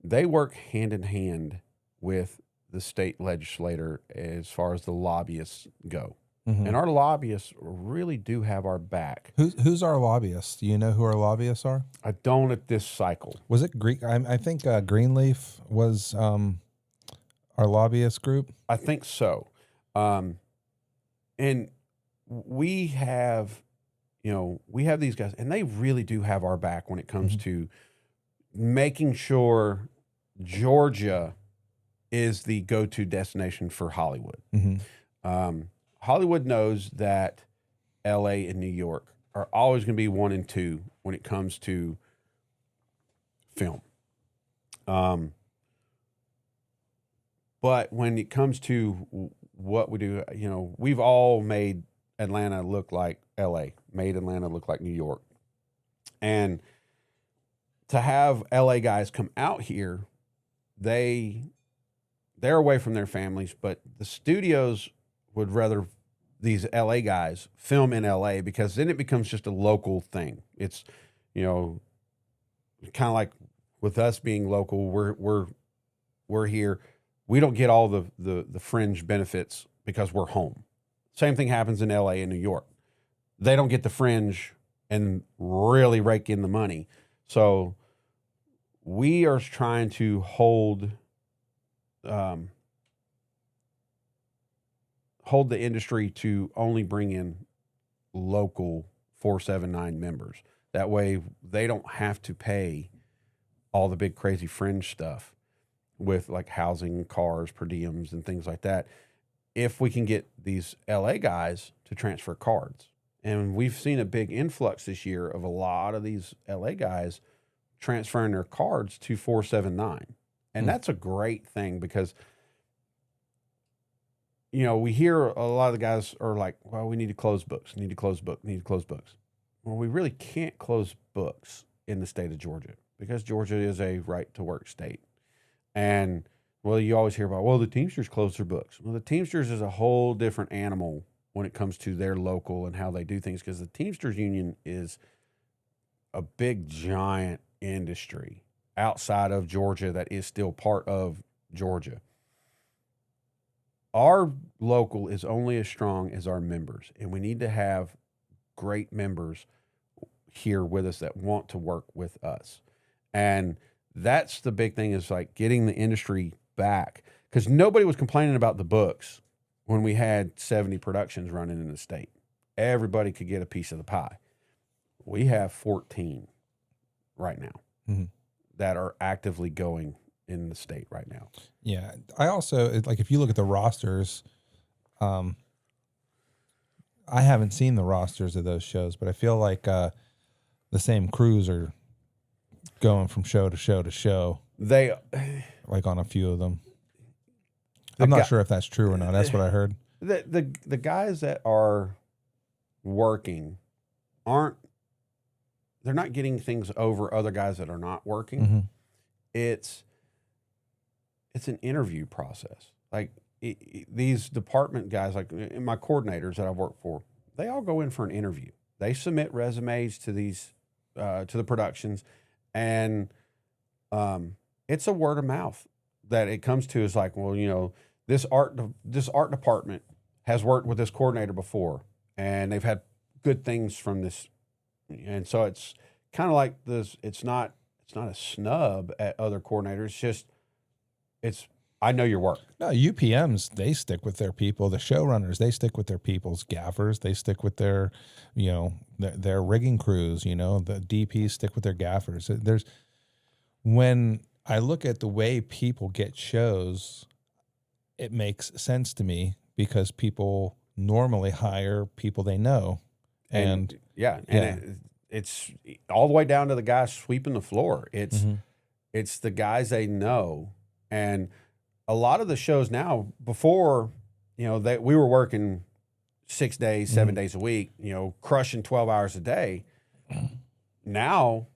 they work hand in hand with the state legislator as far as the lobbyists go. And our lobbyists really do have our back. Who's our lobbyists? Do you know who our lobbyists are? I don't at this cycle. Was it Green? I think Greenleaf was our lobbyist group. I think so. And we have, we have these guys, and they really do have our back when it comes to making sure Georgia is the go-to destination for Hollywood. Hollywood knows that LA and New York are always going to be 1 and 2 when it comes to film. But when it comes to what we do, we've all made Atlanta look like LA, made Atlanta look like New York. And to have LA guys come out here, they're away from their families, but the studios would rather these LA guys film in LA because then it becomes just a local thing. It's, kind of like with us being local, we're here. We don't get all the fringe benefits because we're home. Same thing happens in LA and New York. They don't get the fringe and really rake in the money. So we are trying to hold the industry to only bring in local 479 members. That way they don't have to pay all the big crazy fringe stuff with like housing, cars, per diems, and things like that. If we can get these LA guys to transfer cards. And we've seen a big influx this year of a lot of these LA guys transferring their cards to 479. And that's a great thing because, you know, we hear a lot of the guys are like, well, we need to close books, need to close books, need to close books. Well, we really can't close books in the state of Georgia because Georgia is a right to work state. And well, you always hear about, well, the Teamsters close their books. Well, the Teamsters is a whole different animal when it comes to their local and how they do things, because the Teamsters Union is a big, giant industry outside of Georgia that is still part of Georgia. Our local is only as strong as our members, and we need to have great members here with us that want to work with us. And that's the big thing, is like getting the industry back, because nobody was complaining about the books when we had 70 productions running in the state. Everybody could get a piece of the pie. We have 14 right now that are actively going in the state right now. Yeah. I also, like, if you look at the rosters, I haven't seen the rosters of those shows, but I feel like the same crews are going from show to show to show. They, like, on a few of them. I'm not sure if that's true or not. That's what I heard. The guys that are working they're not getting things over other guys that are not working. It's an interview process. Like these department guys, like my coordinators that I've worked for, they all go in for an interview. They submit resumes to these, to the productions, and it's a word of mouth that it comes to. Is like, well, you know, this art department has worked with this coordinator before, and they've had good things from this. And so it's kind of like this. It's not a snub at other coordinators. I know your work. No, UPMs, they stick with their people. The showrunners, they stick with their people's gaffers. They stick with their, you know, their rigging crews. You know, the DPs stick with their gaffers. When I look at the way people get shows, it makes sense to me because people normally hire people they know. And it's all the way down to the guys sweeping the floor. It's the guys they know. And a lot of the shows now, before, you know, we were working 6 days, 7 days a week, you know, crushing 12 hours a day. Now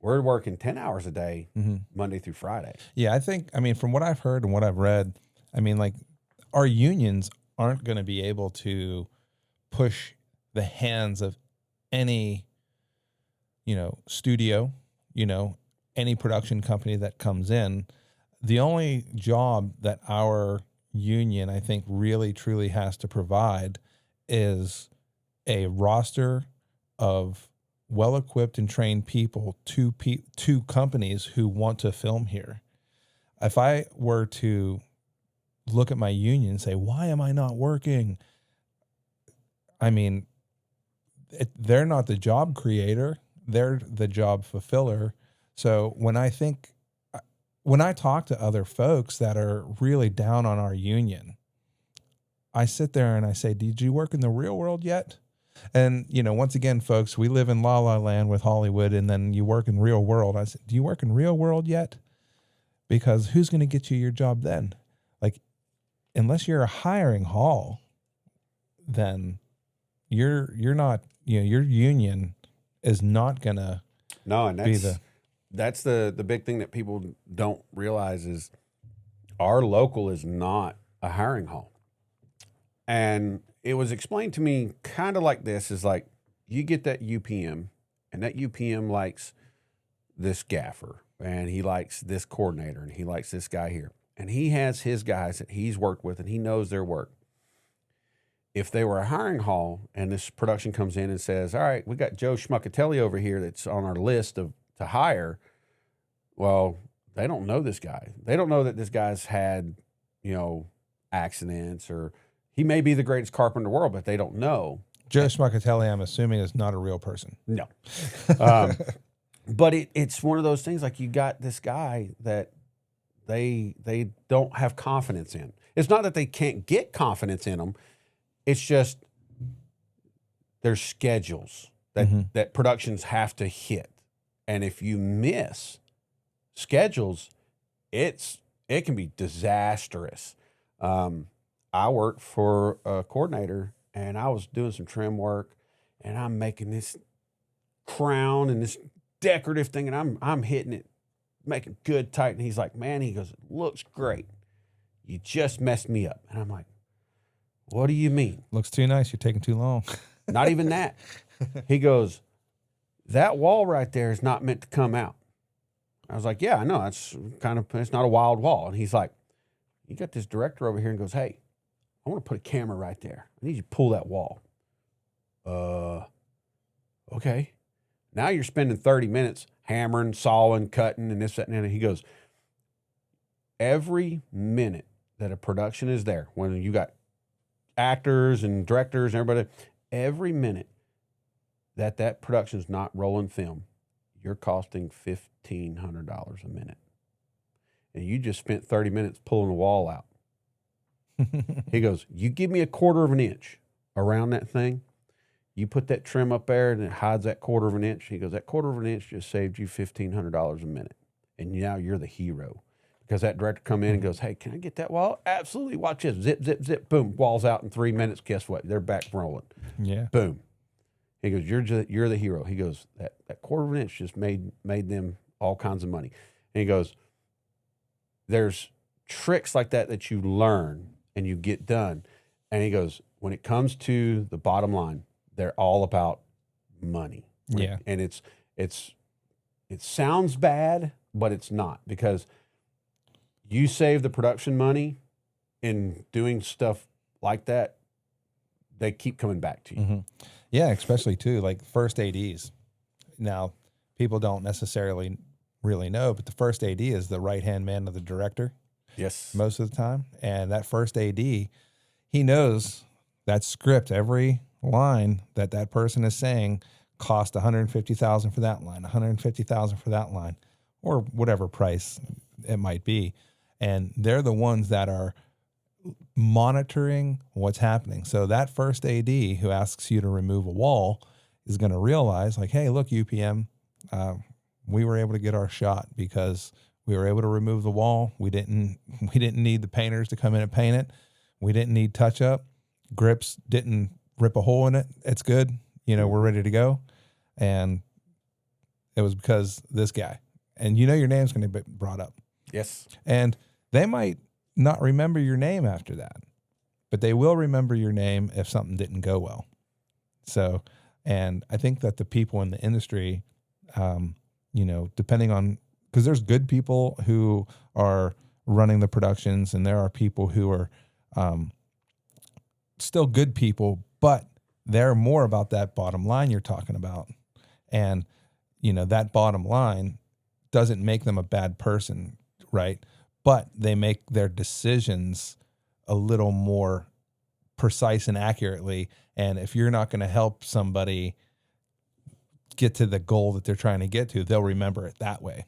we're working 10 hours a day, Monday through Friday. Yeah, I mean, from what I've heard and what I've read, I mean, like, our unions aren't going to be able to push the hands of any, you know, studio, you know, any production company that comes in. The only job that our union, I think, really truly has to provide is a roster of well-equipped and trained people to companies who want to film here. If I were to look at my union and say, why am I not working? I mean, they're not the job creator. They're the job fulfiller. So when I talk to other folks that are really down on our union, I sit there and I say, did you work in the real world yet? And, you know, once again, folks, we live in La La Land with Hollywood, and then you work in real world. I said, do you work in real world yet? Because who's going to get you your job then? Like, unless you're a hiring hall, then you're not, you know, your union is not going to that's the big thing that people don't realize is our local is not a hiring hall. And it was explained to me kind of like this, is like, you get that UPM, and that UPM likes this gaffer, and he likes this coordinator, and he likes this guy here. And he has his guys that he's worked with, and he knows their work. If they were a hiring hall and this production comes in and says, all right, we got Joe Schmuckatelli over here that's on our list to hire. Well, they don't know this guy. They don't know that this guy's had, you know, accidents, or he may be the greatest carpenter in the world, but they don't know. Joe Schmuckatelli, I'm assuming, is not a real person. No. But it's one of those things, like, you got this guy that they don't have confidence in. It's not that they can't get confidence in them. It's just there's schedules that productions have to hit. And if you miss schedules, it can be disastrous. I worked for a coordinator, and I was doing some trim work, and I'm making this crown and this decorative thing, and I'm hitting it, making good tight. And he's like, man, he goes, it looks great. You just messed me up. And I'm like, what do you mean? Looks too nice. You're taking too long. Not even that. He goes, that wall right there is not meant to come out. I was like, yeah, I know. It's not a wild wall. And he's like, you got this director over here, and goes, hey, I want to put a camera right there. I need you to pull that wall. Okay. Now you're spending 30 minutes hammering, sawing, cutting, and this, that, and that. And he goes, every minute that a production is there, when you got actors and directors and everybody, every minute that production's not rolling film, you're costing $1,500 a minute. And you just spent 30 minutes pulling the wall out. He goes, you give me a 1/4 of an inch around that thing, you put that trim up there and it hides that 1/4 of an inch. He goes, that 1/4 of an inch just saved you $1,500 a minute. And now you're the hero. Because that director come in and goes, hey, can I get that wall? Absolutely. Watch this. Zip, zip, zip. Boom. Wall's out in 3 minutes. Guess what? They're back rolling. Yeah. Boom. He goes, you're the hero. He goes, that 1/4 of an inch just made them all kinds of money. And he goes, there's tricks like that you learn and you get done. And he goes, when it comes to the bottom line, they're all about money. Yeah. And it sounds bad, but it's not, because you save the production money in doing stuff like that, they keep coming back to you. Mm-hmm. Yeah, especially too, like first ADs. Now, people don't necessarily really know, but the first AD is the right-hand man of the director. Yes. Most of the time. And that first AD, he knows that script, every line that person is saying cost $150,000 for that line, $150,000 for that line, or whatever price it might be. And they're the ones that are monitoring what's happening. So that first AD who asks you to remove a wall is going to realize, like, hey, look, UPM, we were able to get our shot because we were able to remove the wall. We didn't need the painters to come in and paint it. We didn't need touch up. Grips didn't rip a hole in it. It's good. We're ready to go. And it was because this guy. And your name's going to be brought up. Yes. And they might not remember your name after that, but they will remember your name if something didn't go well. So, and I think that the people in the industry, depending on, because there's good people who are running the productions, and there are people who are still good people, but they're more about that bottom line you're talking about. And, that bottom line doesn't make them a bad person, right? But they make their decisions a little more precise and accurately. And if you're not going to help somebody get to the goal that they're trying to get to, they'll remember it that way.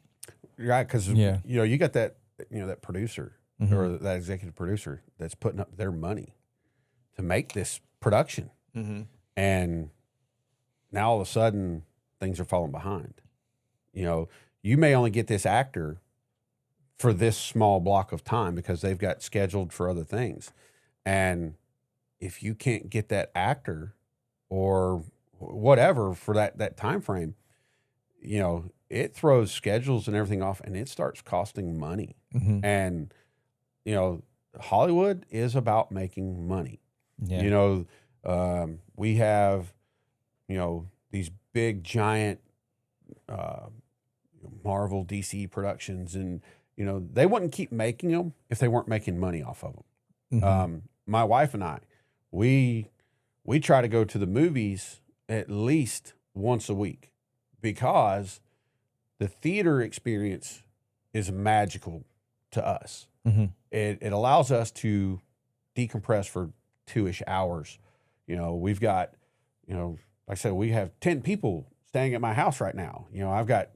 Right, because you got that that producer or that executive producer that's putting up their money to make this production, and now all of a sudden things are falling behind. You may only get this actor for this small block of time because they've got scheduled for other things, and if you can't get that actor or whatever for that time frame, it throws schedules and everything off, and it starts costing money. And, Hollywood is about making money. Yeah. We have, these big, giant Marvel, DC productions, and, they wouldn't keep making them if they weren't making money off of them. My wife and I, we try to go to the movies at least once a week because the theater experience is magical to us. It allows us to decompress for 2-ish hours. We've got, like I said, we have 10 people staying at my house right now. I've got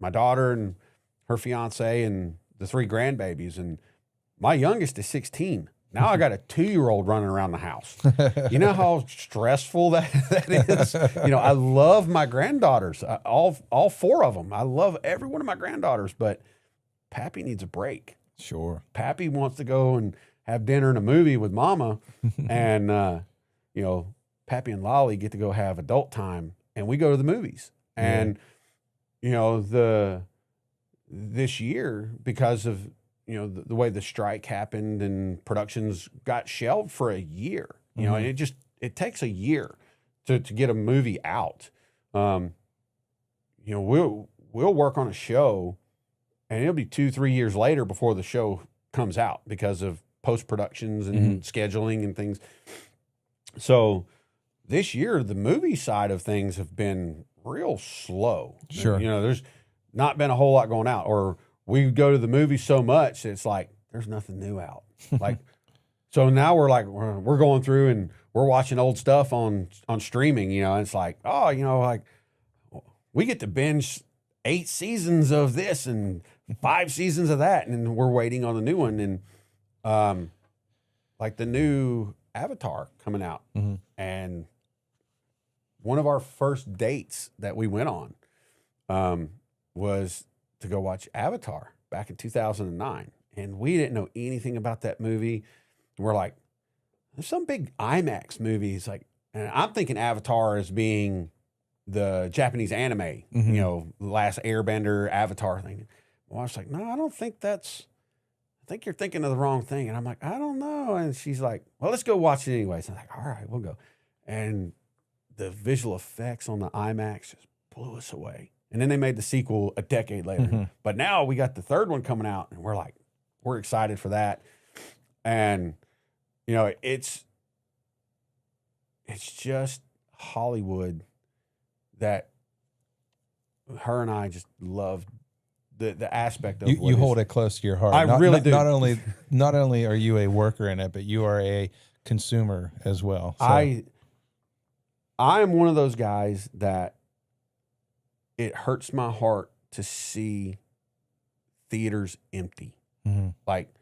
my daughter and her fiance and the 3 grandbabies. And my youngest is 16. Now I got a 2-year-old running around the house. You know how stressful that is? You know, I love my granddaughters, all 4 of them. I love every one of my granddaughters, but Pappy needs a break. Sure. Pappy wants to go and have dinner and a movie with Mama. And, you know, Pappy and Lolly get to go have adult time, and we go to the movies. And, you know, this year, because of, you know, the way the strike happened and productions got shelved for a year, you know, and it takes a year to get a movie out. You know, we'll work on a show and it'll be 2-3 years later before the show comes out because of post-productions and scheduling and things. So this year, the movie side of things have been real slow. Sure. You know, there's not been a whole lot going out, or we go to the movies so much, it's like, there's nothing new out. Like, so now we're going through and we're watching old stuff on streaming, you know, and it's like, oh, you know, like we get to binge 8 seasons of this and 5 seasons of that. And we're waiting on the new one. And, like the new Avatar coming out. And one of our first dates that we went on, was to go watch Avatar back in 2009. And we didn't know anything about that movie. We're like, there's some big IMAX movies. Like, and I'm thinking Avatar as being the Japanese anime, you know, Last Airbender, Avatar thing. My wife's like, no, I don't think I think you're thinking of the wrong thing. And I'm like, I don't know. And she's like, well, let's go watch it anyway. So I'm like, all right, we'll go. And the visual effects on the IMAX just blew us away. And then they made the sequel a decade later. But now we got the 3rd one coming out, and we're excited for that. And, you know, it's just Hollywood that her and I just love the aspect of you hold it close to your heart. I really do. Not only are you a worker in it, but you are a consumer as well. So. I am one of those guys that it hurts my heart to see theaters empty. Like,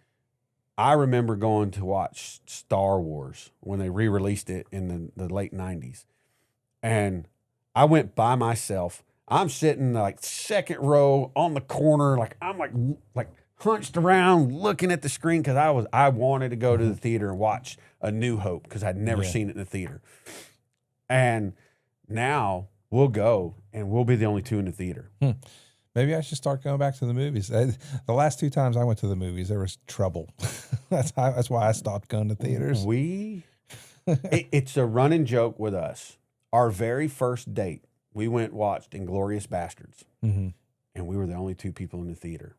I remember going to watch Star Wars when they re-released it in the late 90s. And I went by myself. I'm sitting like 2nd row on the corner. Like, I'm like hunched around looking at the screen because I wanted to go to the theater and watch A New Hope because I'd never seen it in the theater. And now we'll go and we'll be the only 2 in the theater. Maybe I should start going back to the movies. The last 2 times I went to the movies, there was trouble. That's why I stopped going to theaters. It's a running joke with us. Our very first date, we went and watched Inglourious Bastards, and we were the only 2 people in the theater.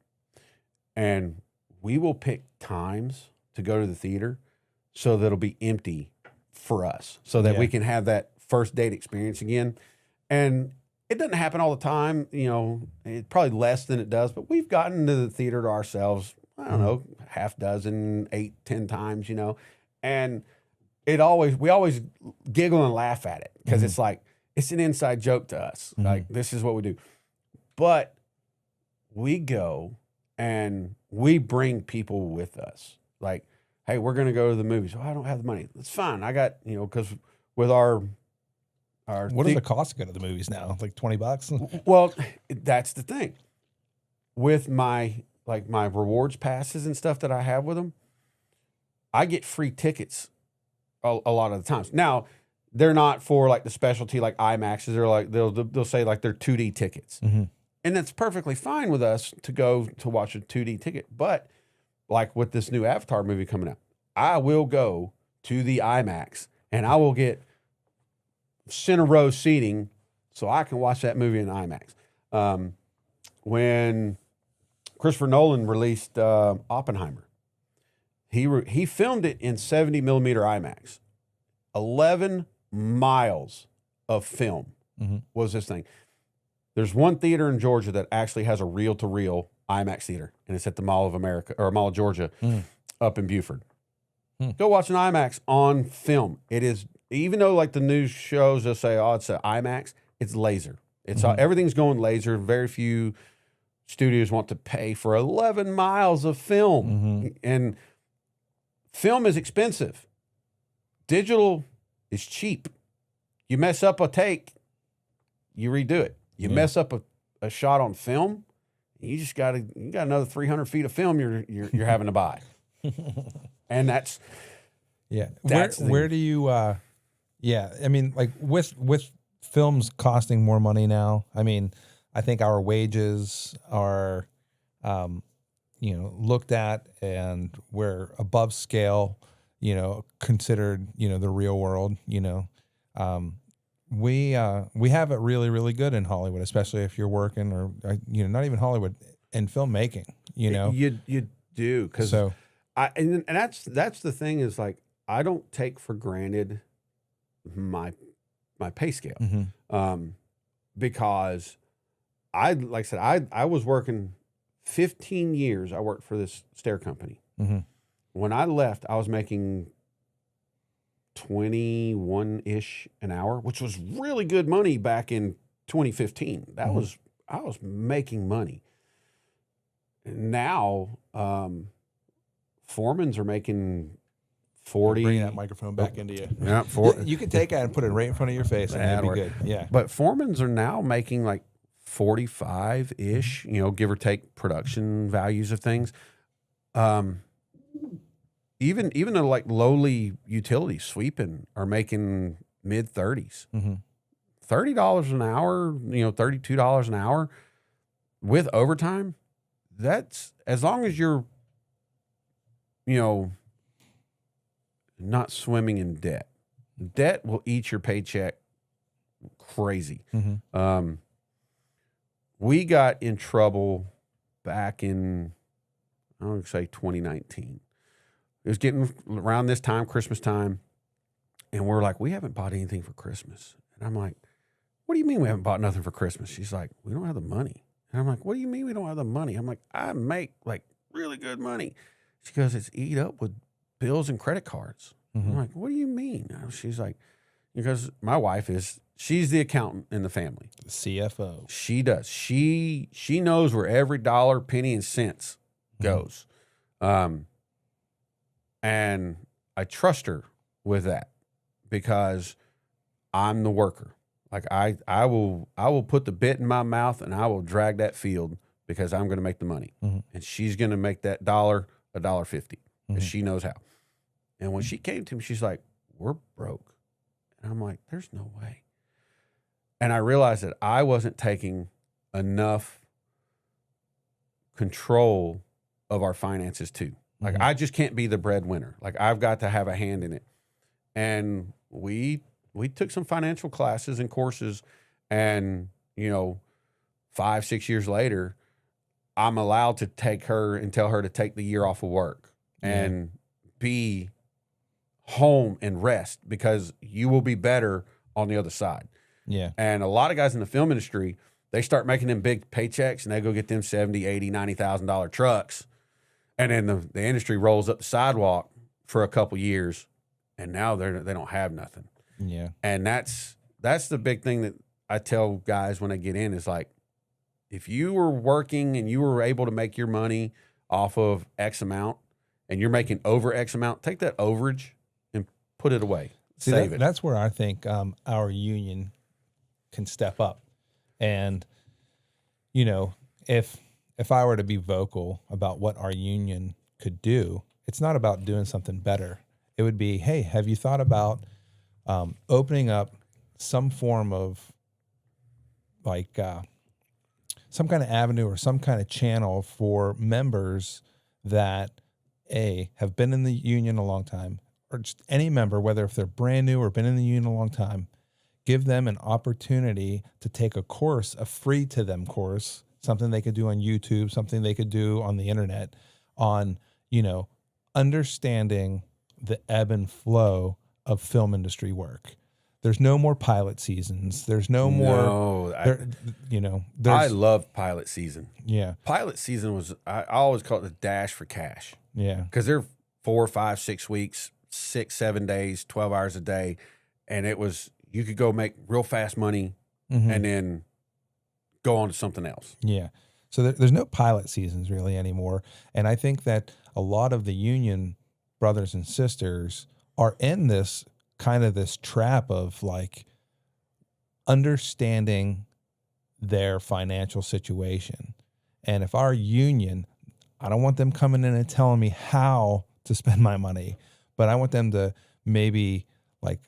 And we will pick times to go to the theater so that it'll be empty for us, so that we can have that first date experience again. And it doesn't happen all the time, you know, it's probably less than it does, but we've gotten to the theater to ourselves, I don't know, 6, 8, 10 times, you know, and we always giggle and laugh at it because it's like, it's an inside joke to us. Like, this is what we do. But we go and we bring people with us. Like, hey, we're going to go to the movies. Oh, I don't have the money. It's fine. I got, you know, because with our what does it cost to go to the movies now? Like $20? Well, that's the thing. With my rewards passes and stuff that I have with them, I get free tickets a lot of the times. Now, they're not for like the specialty like IMAXs. They're like they'll say like they're 2D tickets, and that's perfectly fine with us to go to watch a 2D ticket. But like with this new Avatar movie coming out, I will go to the IMAX and I will get center row seating so I can watch that movie in IMAX. When Christopher Nolan released Oppenheimer, he filmed it in 70 millimeter IMAX. 11 miles of film was this thing. There's one theater in Georgia that actually has a reel-to-reel IMAX theater, and it's at the Mall of America or Mall of Georgia up in Buford. Go watch an IMAX on film. It is, even though like the news shows they'll say, oh, it's an IMAX, it's laser. It's everything's going laser. Very few studios want to pay for 11 miles of film, and film is expensive. Digital is cheap. You mess up a take, you redo it. You mess up a shot on film, you got another 300 feet of film you're having to buy. And that's where do you I mean, like with films costing more money now, I mean, I think our wages are looked at, and we're above scale, considered, the real world, we have it really, really good in Hollywood, especially if you're working or, not even Hollywood, in filmmaking, You do, because and that's the thing is, like, I don't take for granted my pay scale, because like I said, I was working 15 years. I worked for this stair company. When I left, I was making 21-ish an hour, which was really good money back in 2015. I was making money. Now, foremans are making 40. Bring that microphone back into you. Yeah, you can take it and put it right in front of your face, and that'd be good. Yeah. But foremans are now making like 45-ish, give or take production values of things. Even the like lowly utilities, sweeping, are making mid 30s, $30 an hour, $32 an hour with overtime. That's, as long as you're, not swimming in debt. Debt will eat your paycheck crazy. We got in trouble back in, I would say 2019. It was getting around this time, Christmas time, and we're like, we haven't bought anything for Christmas. And I'm like, what do you mean we haven't bought nothing for Christmas? She's like, we don't have the money. And I'm like, what do you mean we don't have the money? I'm like, I make like really good money. She goes, it's eat up with bills and credit cards. I'm like, what do you mean? She's like, because my wife she's the accountant in the family. The CFO. She does. She knows where every dollar, penny, and cents goes. And I trust her with that, because I'm the worker. Like I will put the bit in my mouth, and I will drag that field, because I'm going to make the money, and she's going to make that dollar $1.50, because she knows how. And when she came to me, she's like, we're broke. And I'm like, there's no way. And I realized that I wasn't taking enough control of our finances too. Like, I just can't be the breadwinner. Like, I've got to have a hand in it. And we took some financial classes and courses, and 5-6 years later, I'm allowed to take her and tell her to take the year off of work and be home and rest, because you will be better on the other side. Yeah. And a lot of guys in the film industry, they start making them big paychecks, and they go get them $70,000, $80,000, $90,000 trucks. And then the industry rolls up the sidewalk for a couple years, and now they don't have nothing. Yeah. And that's the big thing that I tell guys when they get in, is like, if you were working and you were able to make your money off of X amount, and you're making over X amount, take that overage and put it away. Save it. That's where I think our union can step up. And, if I were to be vocal about what our union could do, it's not about doing something better. It would be, hey, have you thought about opening up some form of like some kind of avenue or some kind of channel for members that have been in the union a long time, or just any member, whether if they're brand new or been in the union a long time, give them an opportunity to take a course, a free to them course, something they could do on YouTube, something they could do on the internet, on, understanding the ebb and flow of film industry work. There's no more pilot seasons. There's no more. I love pilot season. Yeah. Pilot season was, I always call it the dash for cash. Yeah. Because they're 4, 5, 6 weeks, 6, 7 days, 12 hours a day. And it was, you could go make real fast money and then go on to something else. Yeah. So there's no pilot seasons really anymore. And I think that a lot of the union brothers and sisters are in this kind of this trap of like understanding their financial situation. And if our union, I don't want them coming in and telling me how to spend my money, but I want them to maybe like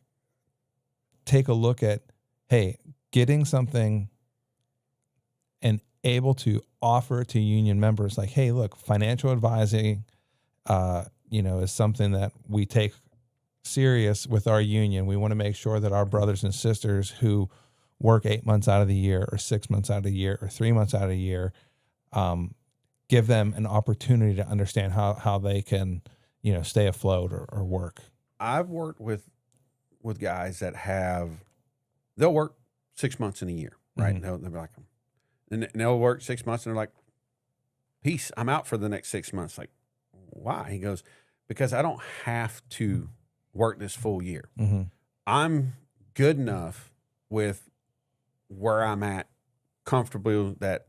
take a look at, hey, getting something and able to offer to union members like, hey, look, financial advising, is something that we take serious with our union. We want to make sure that our brothers and sisters who work 8 months out of the year or 6 months out of the year or 3 months out of the year, give them an opportunity to understand how they can, stay afloat or work. I've worked with guys that they'll work 6 months in a year, right? Mm-hmm. They'll be like, and they'll work 6 months and they're like, peace, I'm out for the next 6 months. Like, why? He goes, because I don't have to work this full year. Mm-hmm. I'm good enough with where I'm at comfortably that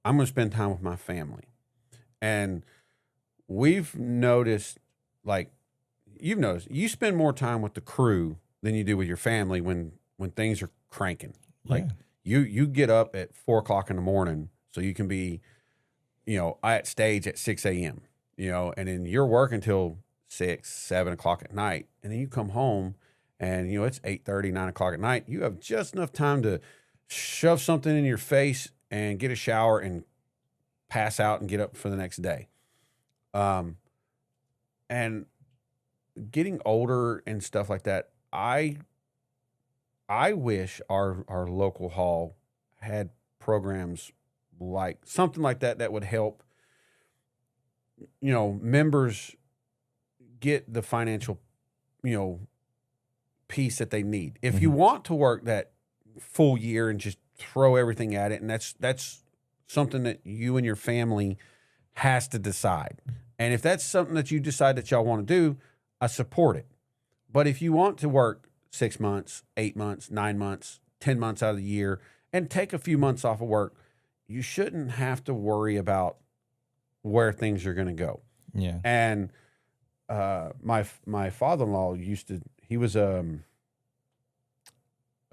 I'm going to spend time with my family. And we've noticed, like you've noticed, you spend more time with the crew than you do with your family when things are cranking. Like you get up at 4 o'clock in the morning so you can be, at stage at 6 a.m., and then you're working till 6, 7 o'clock at night. And then you come home and, it's 8:30, 9 o'clock at night. You have just enough time to shove something in your face and get a shower and pass out and get up for the next day. And getting older and stuff like that, I wish our local hall had programs like something like that would help, members get the financial, piece that they need. If you want to work that full year and just throw everything at it, and that's something that you and your family has to decide. And if that's something that you decide that y'all want to do, I support it. But if you want to work 6 months, 8 months, 9 months, 10 months out of the year and take a few months off of work, you shouldn't have to worry about where things are going to go. Yeah. And my father-in-law he was a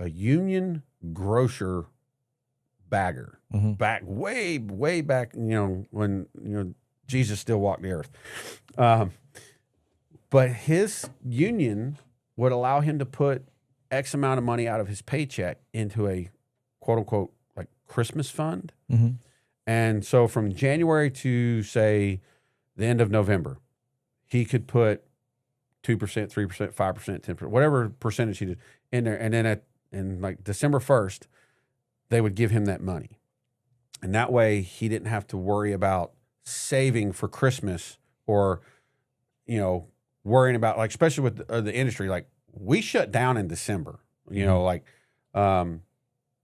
union grocer bagger back way back, when Jesus still walked the earth. But his union would allow him to put X amount of money out of his paycheck into a quote unquote like Christmas fund. Mm-hmm. And so from January to say the end of November, he could put 2%, 3%, 5%, 10%, whatever percentage he did in there. And then in like December 1st, they would give him that money. And that way he didn't have to worry about saving for Christmas or, worrying about, like, especially with the industry, like we shut down in December,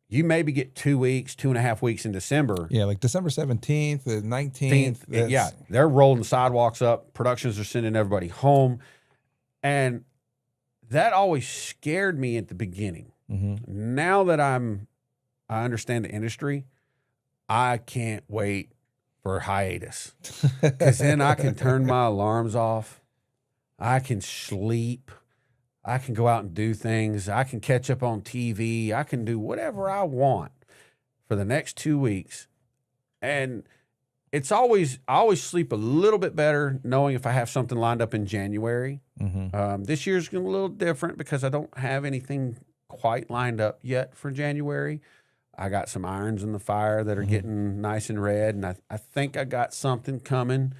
you maybe get 2 weeks, 2.5 weeks in December. Yeah, like December 17th, the 19th. Yeah, they're rolling the sidewalks up. Productions are sending everybody home. And that always scared me at the beginning. Mm-hmm. Now that I understand the industry, I can't wait for hiatus. Because then I can turn my alarms off. I can sleep. I can go out and do things. I can catch up on TV. I can do whatever I want for the next 2 weeks. And I always sleep a little bit better knowing if I have something lined up in January. Mm-hmm. This year's going to be a little different because I don't have anything quite lined up yet for January. I got some irons in the fire that are getting nice and red, and I think I got something coming.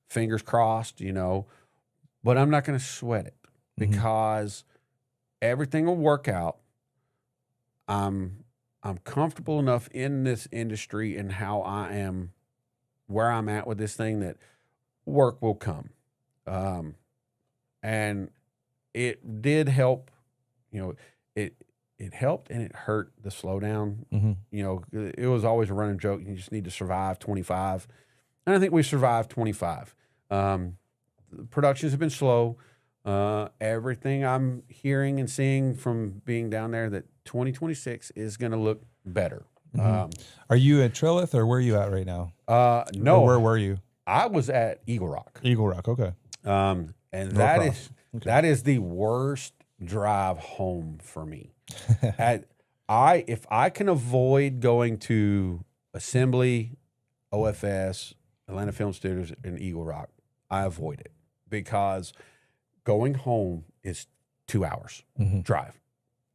Fingers crossed, but I'm not going to sweat it. Because everything will work out. I'm comfortable enough in this industry and how I am, where I'm at with this thing, that work will come. And it did help, it helped and it hurt the slowdown. Mm-hmm. It was always a running joke. You just need to survive 25. And I think we survived 25. Productions have been slow. Everything I'm hearing and seeing from being down there, that 2026 is going to look better. Are you at Trilith or where are you at right now? No, Or where were you? I was at Eagle Rock. Eagle Rock. Okay. And Norcross. that is the worst drive home for me. If I can avoid going to Assembly, OFS, Atlanta Film Studios, and Eagle Rock, I avoid it because going home is 2 hours drive.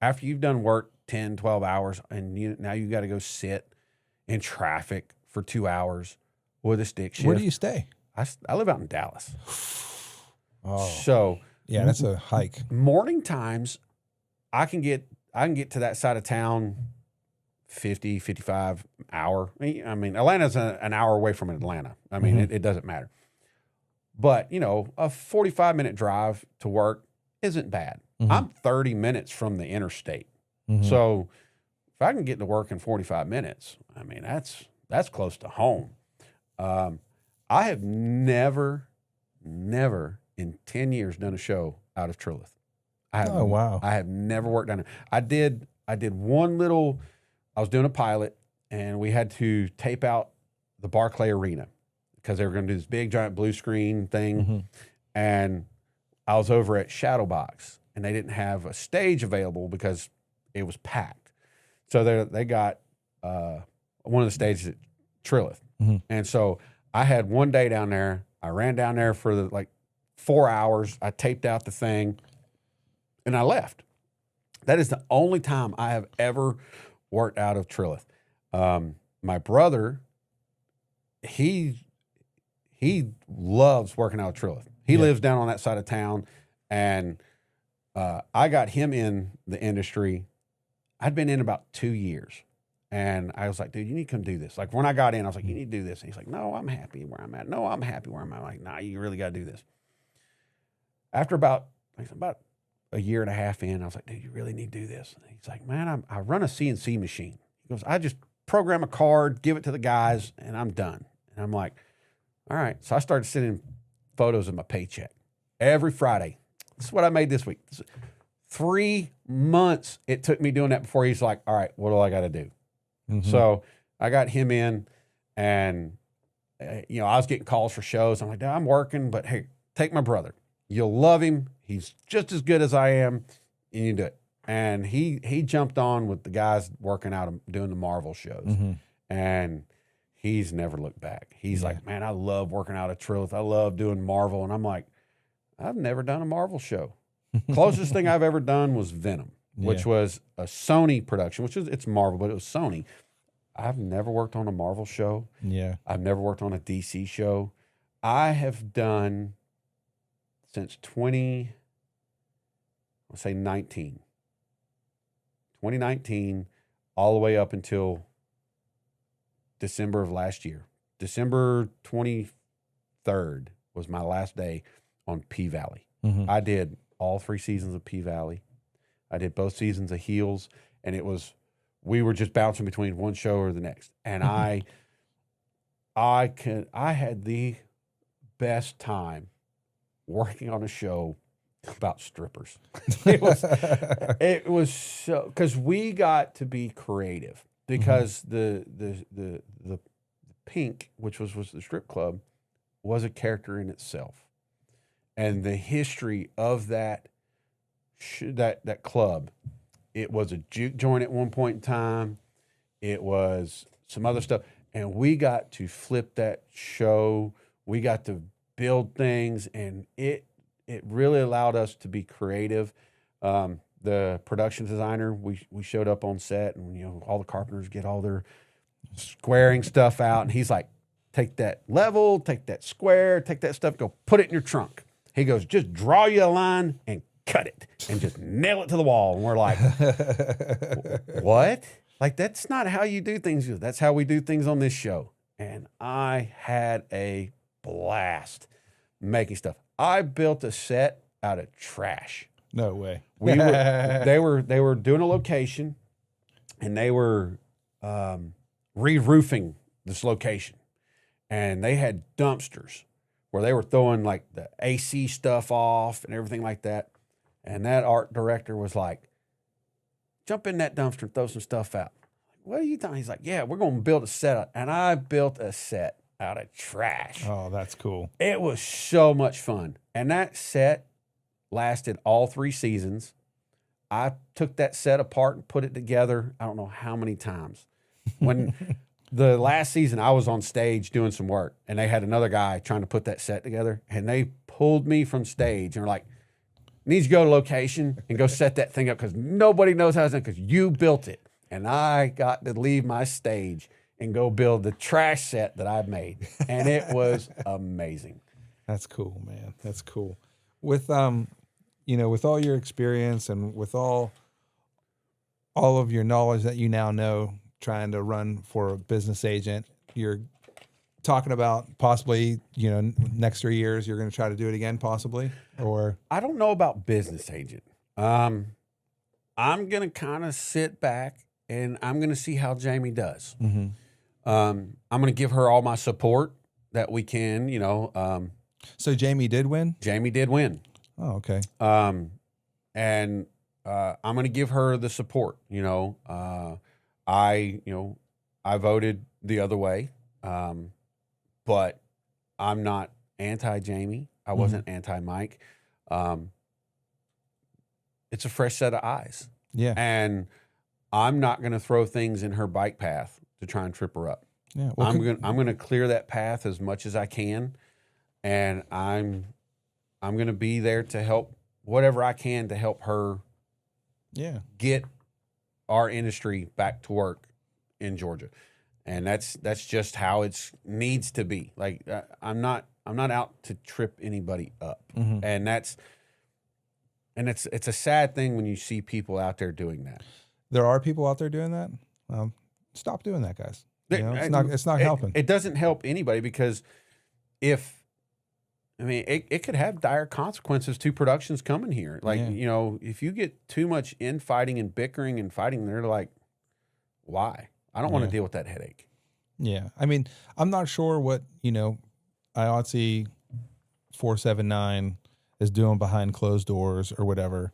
After you've done work 10, 12 hours, and now you got to go sit in traffic for 2 hours with a stick shift. Where do you stay? I live out in Dallas. Oh, So yeah, that's a hike. morning times, I can get to that side of town 50, 55 hour. I mean, Atlanta's an hour away from Atlanta. I mean, it doesn't matter. But, a 45-minute drive to work isn't bad. I'm 30 minutes from the interstate. So if I can get to work in 45 minutes, I mean, that's close to home. I have never in 10 years done a show out of Trilith. Oh, wow. I have never worked down there. I did one little, I was doing a pilot and we had to tape out the Barclay Arena because they were going to do this big giant blue screen thing. And I was over at Shadowbox and they didn't have a stage available because it was packed. So they got one of the stages at Trilith. And so I had one day down there. I ran down there for 4 hours. I taped out the thing and I left. That is the only time I have ever worked out of Trilith. My brother, he loves working out of Trilith. He lives down on that side of town, and I got him in the industry. I'd been in about 2 years, and I was like, dude, you need to come do this. Like when I got in, I was like, you need to do this. And he's like, no, I'm happy where I'm at. No, I'm happy where I'm at. I'm like, nah, you really got to do this. After about a year and a half in, I was like, dude, you really need to do this. And he's like, man, I run a CNC machine. He goes, I just program a card, give it to the guys, and I'm done. And I'm like, all right. So I started sending photos of my paycheck every Friday. This is what I made this week. 3 months it took me doing that before he's like, all right, what do I got to do? So I got him in, and I was getting calls for shows. I'm like, I'm working, but hey, take my brother. You'll love him. He's just as good as I am, and you do it. And he jumped on with the guys working out doing the Marvel shows, and he's never looked back. He's like, man, I love working out at Trilith. I love doing Marvel. And I'm like, I've never done a Marvel show. Closest thing I've ever done was Venom, which was a Sony production, it's Marvel, but it was Sony. I've never worked on a Marvel show. Yeah. I've never worked on a DC show. I have done since 2019, all the way up until December of last year. December 23rd was my last day on P-Valley. I did all 3 seasons of P-Valley. I did both seasons of Heels, and we were just bouncing between one show or the next. And I had the best time working on a show about strippers. It was so, because we got to be creative, because the Pink, which was the strip club, was a character in itself, and the history of that club. It was a juke joint at one point in time. It was some other stuff, and we got to flip that show. We got to build things, and it really allowed us to be creative. The production designer, we showed up on set, and all the carpenters get all their squaring stuff out, and he's like, take that level, take that square, take that stuff, go put it in your trunk. He goes, just draw you a line and cut it and just nail it to the wall. And we're like, what? Like, that's not how you do things. That's how we do things on this show. And I had a blast making stuff. I built a set out of trash. No way. They were doing a location, and they were re-roofing this location, and they had dumpsters where they were throwing like the AC stuff off and everything like that. And that art director was like, jump in that dumpster and throw some stuff out. what are you doing? He's like, yeah, we're going to build a set. And I built a set out of trash. Oh, that's cool. It was so much fun. And that set lasted all 3 seasons. I took that set apart and put it together. I don't know how many times. When the last season, I was on stage doing some work, and they had another guy trying to put that set together, and they pulled me from stage and were like, needs to go to location and go set that thing up because nobody knows how it's done because you built it. And I got to leave my stage and go build the trash set that I made. And it was amazing. That's cool, man. That's cool. With with all your experience and with all of your knowledge that you now know, trying to run for a business agent, you're talking about possibly, next 3 years, you're going to try to do it again, possibly, or I don't know about business agent. I'm going to kind of sit back and I'm going to see how Jamie does. mm-hmm. I'm going to give her all my support that we can, So Jamie did win? Jamie did win. Oh, okay. And I'm going to give her the support. I voted the other way, but I'm not anti-Jamie. I wasn't anti-Mike. It's a fresh set of eyes. Yeah. And I'm not going to throw things in her bike path to try and trip her up. Yeah. Well, I'm going to clear that path as much as I can, and I'm going to be there to help whatever I can to help her get our industry back to work in Georgia. And that's just how it needs to be. Like I'm not out to trip anybody up. mm-hmm. And it's a sad thing when you see people out there doing that. There are people out there doing that. Stop doing that, guys. It's not helping. It doesn't help anybody because it could have dire consequences to productions coming here. Like, if you get too much infighting and bickering and fighting, they're like, why? I don't want to deal with that headache. Yeah. I mean, I'm not sure what, IATSE 479 is doing behind closed doors or whatever.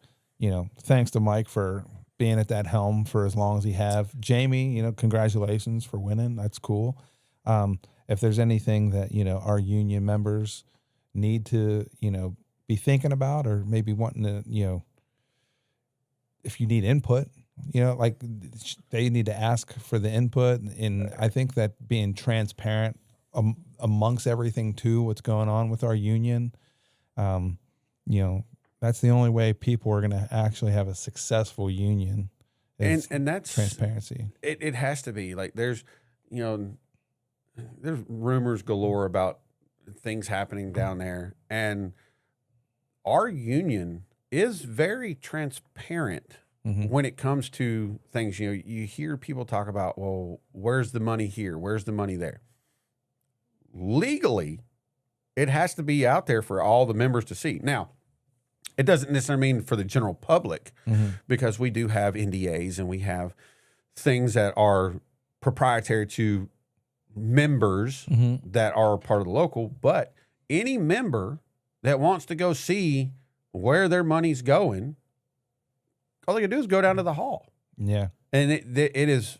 Thanks to Mike for being at that helm for as long as he have. Jamie, congratulations for winning. That's cool. If there's anything that, our union members need to, be thinking about or maybe wanting to, if you need input, like they need to ask for the input. And I think that being transparent amongst everything too, what's going on with our union, that's the only way people are going to actually have a successful union. And that's transparency. It has to be like there's rumors galore about things happening down there, and our union is very transparent when it comes to things. You hear people talk about, well, where's the money here? Where's the money there? Legally, it has to be out there for all the members to see. Now, it doesn't necessarily mean for the general public because we do have NDAs and we have things that are proprietary to members that are part of the local, but any member that wants to go see where their money's going, all they can do is go down to the hall. Yeah. And it is,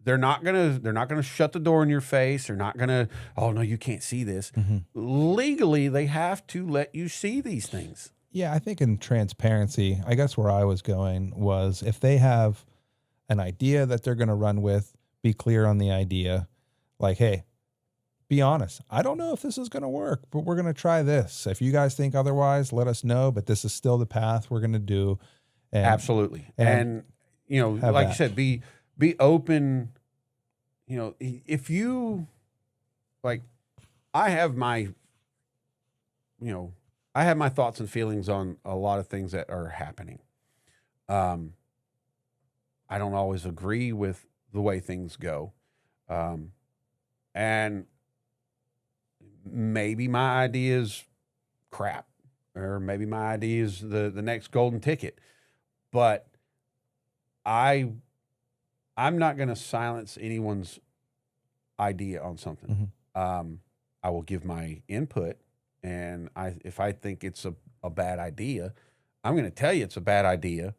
they're not gonna shut the door in your face. They're not gonna, oh no, you can't see this. Legally, they have to let you see these things. Yeah, I think in transparency, I guess where I was going was if they have an idea that they're going to run with, be clear on the idea. Like, hey, be honest. I don't know if this is going to work, but we're going to try this. If you guys think otherwise, let us know, but this is still the path we're going to do. And, absolutely. And like you said, be open. If you, like, I have my thoughts and feelings on a lot of things that are happening. I don't always agree with the way things go. And maybe my idea is crap, or maybe my idea is the next golden ticket, but I'm not going to silence anyone's idea on something. I will give my input. And if I think it's a bad idea, I'm going to tell you it's a bad idea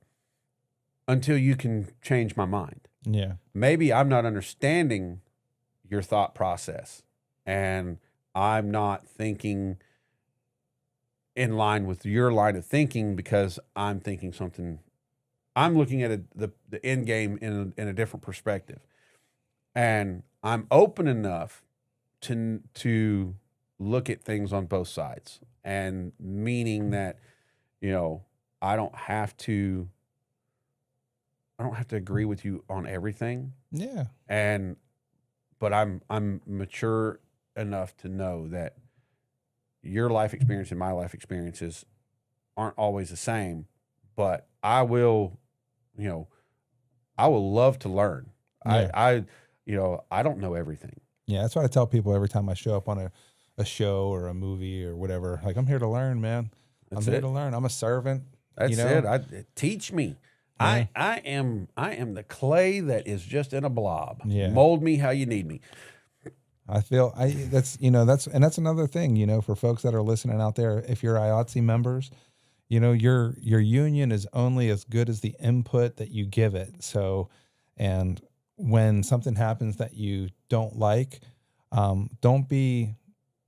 until you can change my mind. Yeah. Maybe I'm not understanding your thought process, and I'm not thinking in line with your line of thinking because I'm thinking something. I'm looking at the end game in a different perspective, and I'm open enough to look at things on both sides, and meaning that, you know, I don't have to agree with you on everything. Yeah. But I'm mature enough to know that your life experience and my life experiences aren't always the same, but I will, you know, I will love to learn. Yeah. I don't know everything. Yeah. That's what I tell people every time I show up on a show or a movie or whatever. Like, I'm here to learn, man. That's I'm here it. to learn. I'm a servant. That's it. Teach me. Yeah. I am the clay that is just in a blob. Yeah. Mold me how you need me. That's another thing, for folks that are listening out there. If you're IATSE members, your union is only as good as the input that you give it. So, and when something happens that you don't like, don't be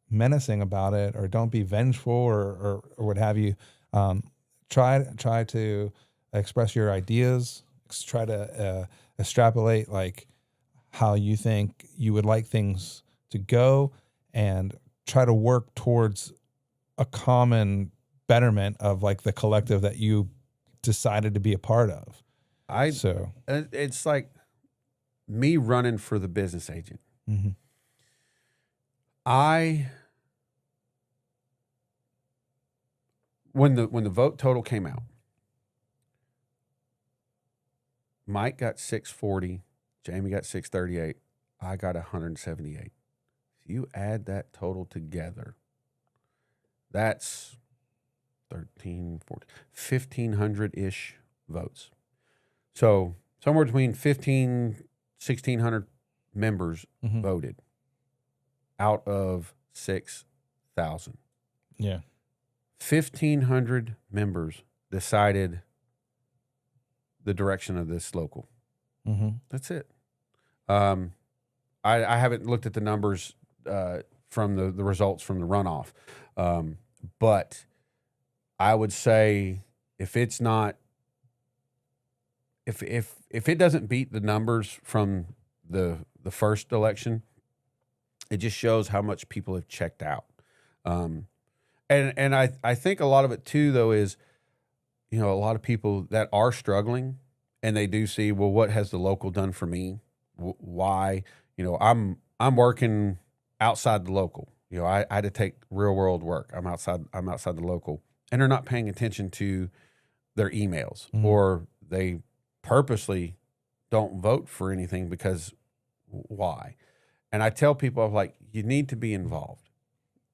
menacing about it, or don't be vengeful, or what have you. Try to express your ideas. Try to extrapolate like how you think you would like things to go, and try to work towards a common betterment of like the collective that you decided to be a part of. It's like me running for the business agent. Mm-hmm. When the vote total came out, Mike got 640, Jamie got 638, I got 178. If you add that total together, that's 13, 14, 1,500-ish votes. So somewhere between 1,600 members Mm-hmm. voted out of 6,000. Yeah. 1,500 members decided the direction of this local. Mm-hmm. That's it. I haven't looked at the numbers from the results from the runoff, but I would say if it's not, if it doesn't beat the numbers from the first election, it just shows how much people have checked out. And I think a lot of it too, though, is, a lot of people that are struggling, and they do see, well, what has the local done for me? Why? I'm working outside the local. I had to take real world work. I'm outside the local, and they're not paying attention to their emails, Mm-hmm. or they purposely don't vote for anything because why? And I tell people, I'm like, you need to be involved.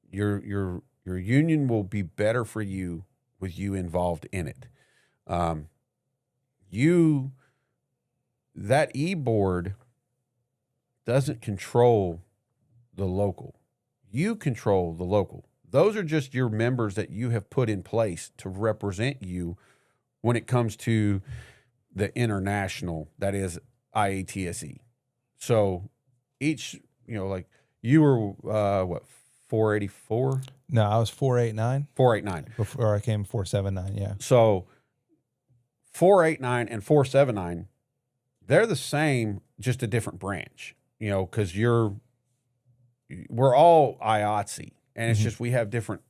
Your union will be better for you with you involved in it. That e-board doesn't control the local. You control the local. Those are just your members that you have put in place to represent you when it comes to the international, that is IATSE. So each, like you were, what, 484? No, I was 489. 489. Before I came 479. Yeah. So 489 and 479, they're the same, just a different branch, because we're all IATSE, and it's Mm-hmm. just we have different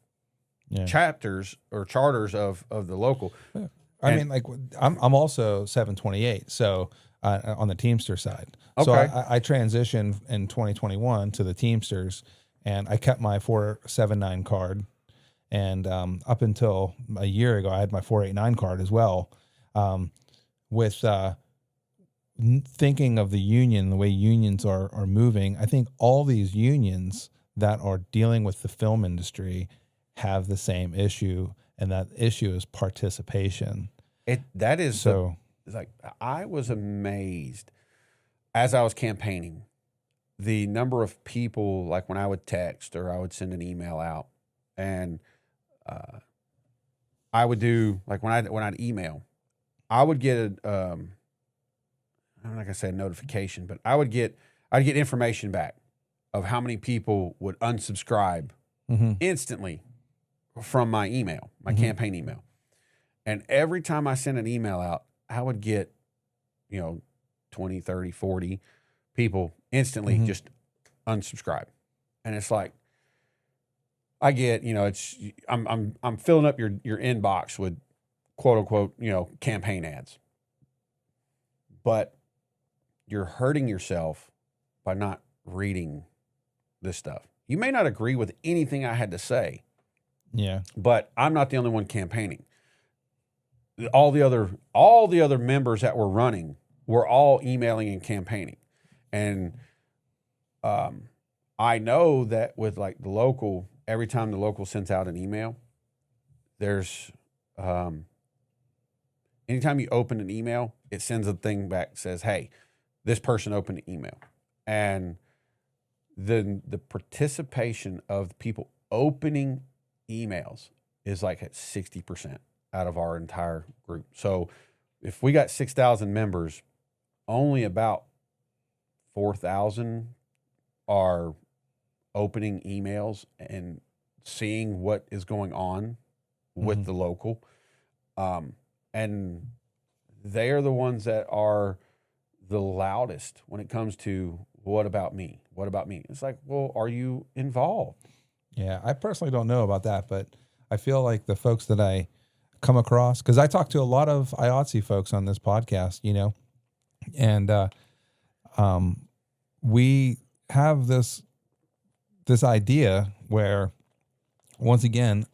Yeah. chapters or charters of the local. Yeah. I mean, like I'm also 728, so on the Teamster side. So Okay. I transitioned in 2021 to the Teamsters, and I kept my 479 card, and up until a year ago, I had my 489 card as well. With thinking of the union, the way unions are moving, I think all these unions that are dealing with the film industry have the same issue, and that issue is participation. That is So like, I was amazed as I was campaigning, the number of people, like when I would text or I would send an email out, and I would do, like when I'd email, I would get I'm not gonna say a notification, but I'd get information back of how many people would unsubscribe instantly from my email, my campaign email. And every time I sent an email out, I would get, 20, 30, 40 people instantly just unsubscribe. And it's like, I get, I'm filling up your inbox with quote unquote, campaign ads. But you're hurting yourself by not reading this stuff. You may not agree with anything I had to say. Yeah. But I'm not the only one campaigning. All the other members that were running were all emailing and campaigning. And I know that with like the local, every time the local sends out an email, there's anytime you open an email, it sends a thing back that says, hey, this person opened an email. And then the participation of the people opening emails is like at 60% out of our entire group. So if we got 6,000 members, only about 4,000 are opening emails and seeing what is going on with the local. And they are the ones that are the loudest when it comes to what about me? What about me? It's like, well, are you involved? Yeah, I personally don't know about that, but I feel like the folks that I come across, because I talk to a lot of IATSE folks on this podcast, and we have this idea where, once again,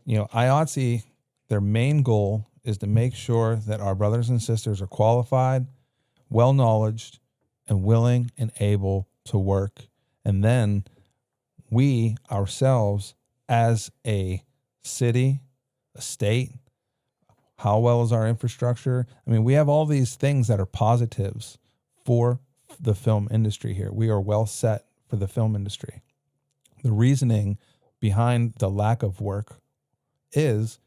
IATSE, their main goal is to make sure that our brothers and sisters are qualified, well-knowledged, and willing and able to work. And then we ourselves, as a city, a state, how well is our infrastructure? I mean, we have all these things that are positives for the film industry here. We are well set for the film industry. The reasoning behind the lack of work is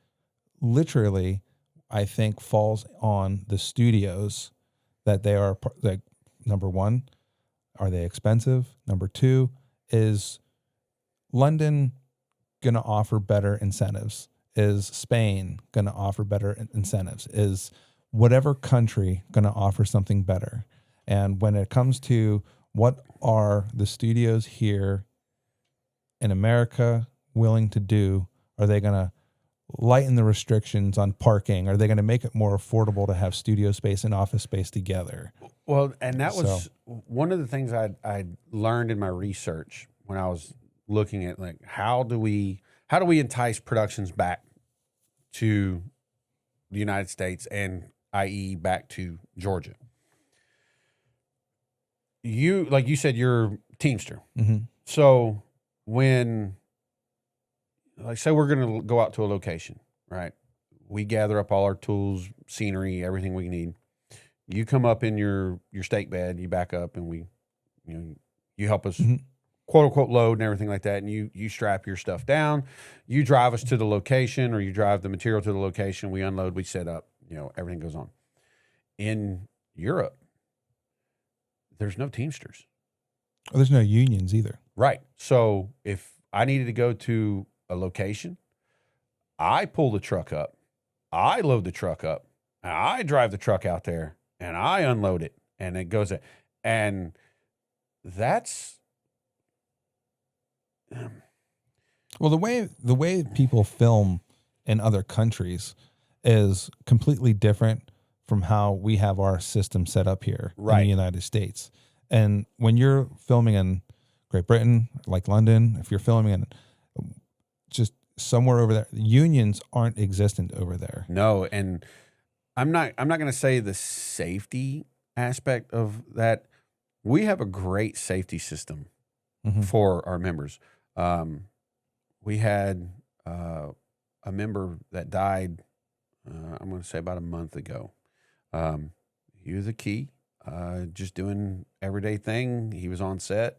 literally, I think, falls on the studios that they are, like, number one, are they expensive? Number two, is London going to offer better incentives? Is Spain going to offer better incentives? Is whatever country going to offer something better? And when it comes to what are the studios here in America willing to do, are they going to lighten the restrictions on parking? Are they going to make it more affordable to have studio space and office space together? Well, and that was one of the things I learned in my research when I was looking at, like, how do we entice productions back to the United States, and i.e. back to Georgia. Like you said, you're a Teamster. So when, like, say we're going to go out to a location, right? We gather up all our tools, scenery, everything we need. You come up in your stake bed, you back up, and you help us quote unquote load and everything like that. And you strap your stuff down, you drive us to the location, or you drive the material to the location. We unload, we set up, everything goes on. In Europe, there's no Teamsters. Oh, there's no unions either. Right. So if I needed to go to a location, I pull the truck up, I load the truck up, and I drive the truck out there, and I unload it, and it goes, and that's, well, the way people film in other countries is completely different from how we have our system set up here in the United States. And when you're filming in Great Britain, like London, if you're filming in just somewhere over there, unions aren't existent over there. No, and I'm not going to say the safety aspect of that. We have a great safety system for our members. We had a member that died, I'm going to say about a month ago. He was a key, just doing everyday thing. He was on set,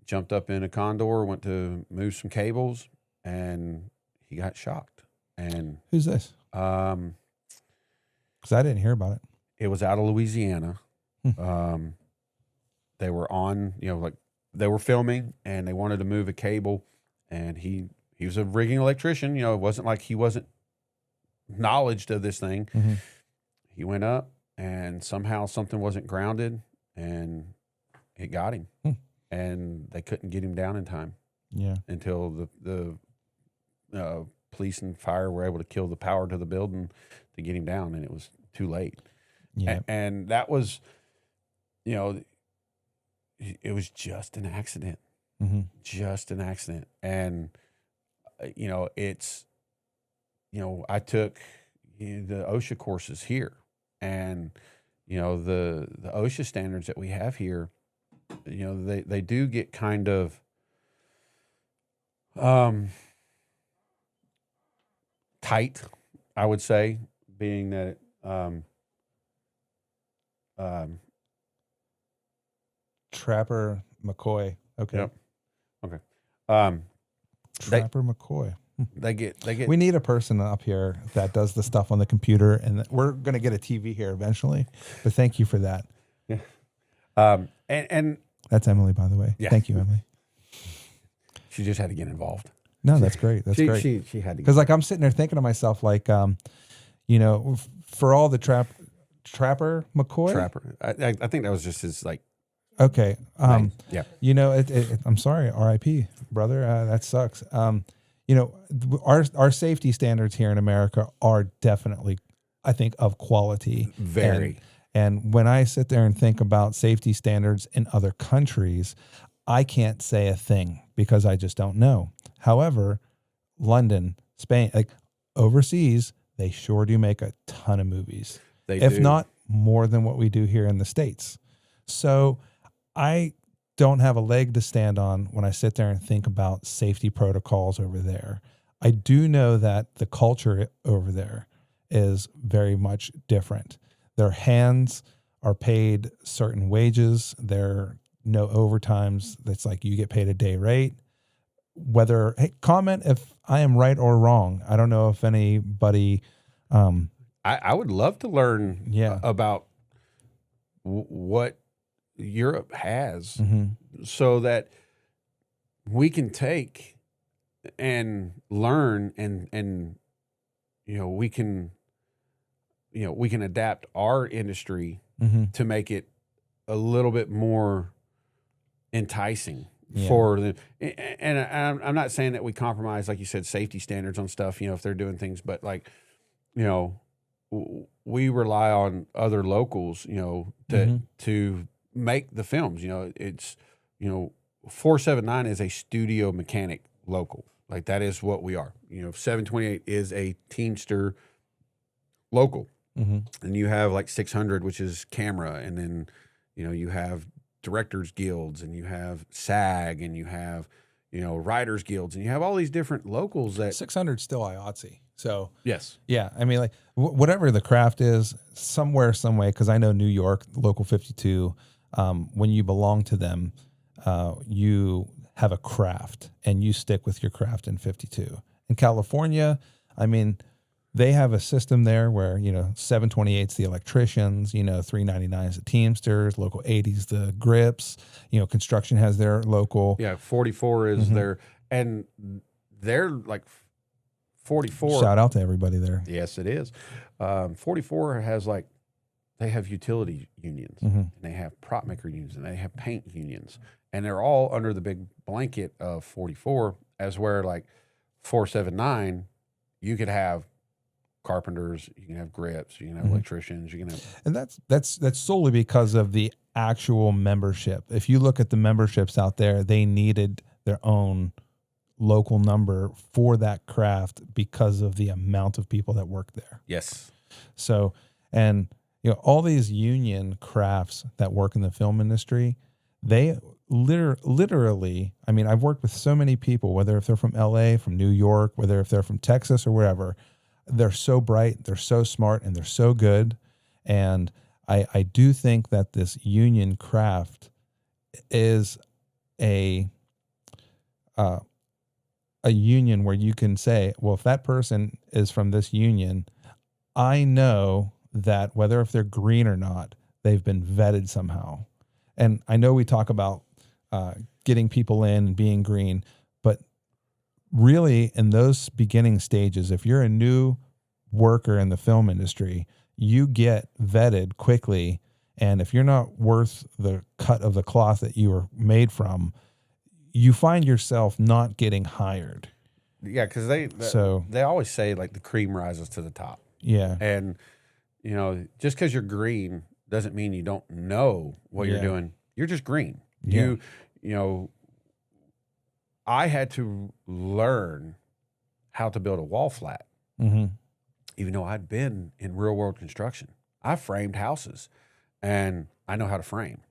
jumped up in a condor, went to move some cables, and he got shocked. And who's this? Because I didn't hear about it. It was out of Louisiana, They were on, like they were filming and they wanted to move a cable, and he was a rigging electrician. It wasn't like he wasn't knowledge of this thing. Mm-hmm. He went up and somehow something wasn't grounded and it got him. And they couldn't get him down in time. Yeah. Until the police and fire were able to kill the power to the building to get him down, and it was too late. Yeah. And that was, it was just an accident. Mm-hmm. Just an accident. And, it's, I took the OSHA courses here, and, the OSHA standards that we have here, they do get kind of tight, I would say, being that Trapper McCoy. Okay. Yep. Okay. Trapper McCoy. They get. We need a person up here that does the stuff on the computer, and we're going to get a TV here eventually. But thank you for that. Yeah. And that's Emily, by the way. Yeah. Thank you, Emily. She just had to get involved. No, that's great. That's great. She had to. Because like I'm sitting there thinking to myself, like, for all the Trapper McCoy. Trapper. I think that was just his like. Okay. Yeah. I'm sorry, R.I.P. brother. That sucks. Our safety standards here in America are definitely, I think, of quality. Very. And when I sit there and think about safety standards in other countries, I can't say a thing because I just don't know. However, London, Spain, like overseas, they sure do make a ton of movies. If do. not more than what we do here in the States. So I don't have a leg to stand on when I sit there and think about safety protocols over there. I do know that the culture over there is very much different. Their hands are paid certain wages. There are no overtimes. It's like you get paid a day rate. Comment if I am right or wrong. I don't know if anybody. I would love to learn about what Europe has, so that we can take and learn and we can adapt our industry to make it a little bit more enticing for them. And I'm not saying that we compromise, like you said, safety standards on stuff, if they're doing things, but like, we rely on other locals, to make the films. It's 479 is a studio mechanic local. Like that is what we are. 728 is a Teamster local. And you have like 600, which is camera, and then you have directors guilds, and you have SAG, and you have writers guilds, and you have all these different locals. That 600 still IATSE. So yes, yeah, I mean, like whatever the craft is, somewhere, some way. Because I know New York, Local 52. When you belong to them, you have a craft, and you stick with your craft in 52. In California, I mean, they have a system there where 728's the electricians, 399's the Teamsters, Local 80's the grips. Construction has their local. Yeah, 44 is their, and they're like 44. Shout out to everybody there. Yes, it is. 44 has like, they have utility unions, and they have prop maker unions, and they have paint unions, and they're all under the big blanket of 44. As where like 479, you could have carpenters, you can have grips, you can have electricians, you can have, and that's solely because of the actual membership. If you look at the memberships out there, they needed their own local number for that craft because of the amount of people that work there. yes. So, and all these union crafts that work in the film industry, they literally, I mean, I've worked with so many people, whether if they're from LA, from New York, whether if they're from Texas or wherever, they're so bright, they're so smart, and they're so good. And I do think that this union craft is a union where you can say, well, if that person is from this union, I know that whether if they're green or not, they've been vetted somehow. And I know we talk about getting people in and being green, but really in those beginning stages, if you're a new worker in the film industry, you get vetted quickly. And if you're not worth the cut of the cloth that you were made from, you find yourself not getting hired. Yeah, because they always say like the cream rises to the top. Yeah. And, you know, just because you're green doesn't mean you don't know what you're doing. You're just green. Yeah. You know, I had to learn how to build a wall flat, even though I'd been in real world construction. I framed houses and I know how to frame.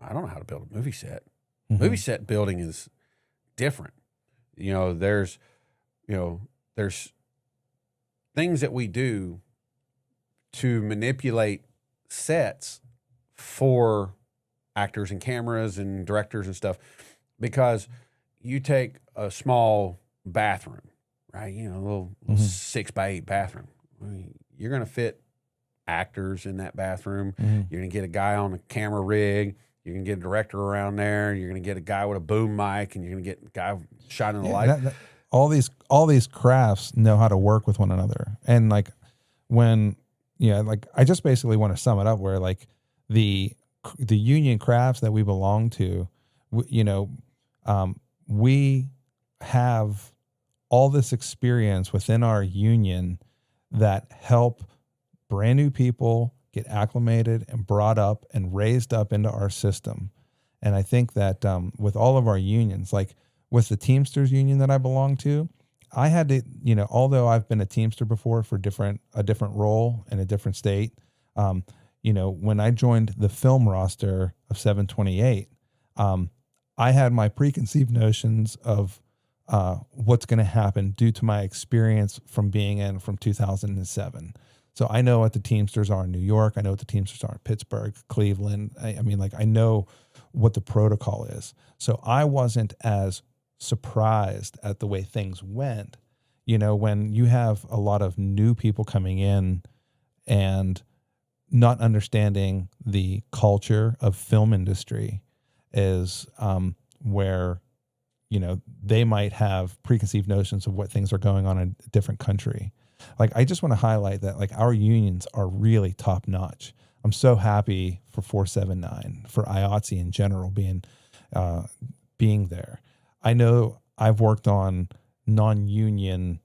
I don't know how to build a movie set. Movie set building is different. You know, there's things that we do to manipulate sets for actors and cameras and directors and stuff, because you take a small bathroom, right? You know, a little 6x8 bathroom. I mean, you're going to fit actors in that bathroom. You're going to get a guy on a camera rig. You're going to get a director around there. You're going to get a guy with a boom mic, and you're going to get a guy shining the light. All these crafts know how to work with one another. And like when, like I just basically want to sum it up where like the union crafts that we belong to, we have all this experience within our union that help brand new people get acclimated and brought up and raised up into our system. And I think that with all of our unions, like with the Teamsters union that I belong to, I had to, although I've been a Teamster before for a different role in a different state, when I joined the film roster of 728, I had my preconceived notions of what's going to happen due to my experience from being in from 2007. So I know what the Teamsters are in New York. I know what the Teamsters are in Pittsburgh, Cleveland. I mean, I know what the protocol is. So I wasn't as surprised at the way things went. When you have a lot of new people coming in and not understanding the culture of film industry is where, they might have preconceived notions of what things are going on in a different country. Like, I just want to highlight that, like, our unions are really top notch. I'm so happy for 479, for IATSE in general being there. I know I've worked on non-union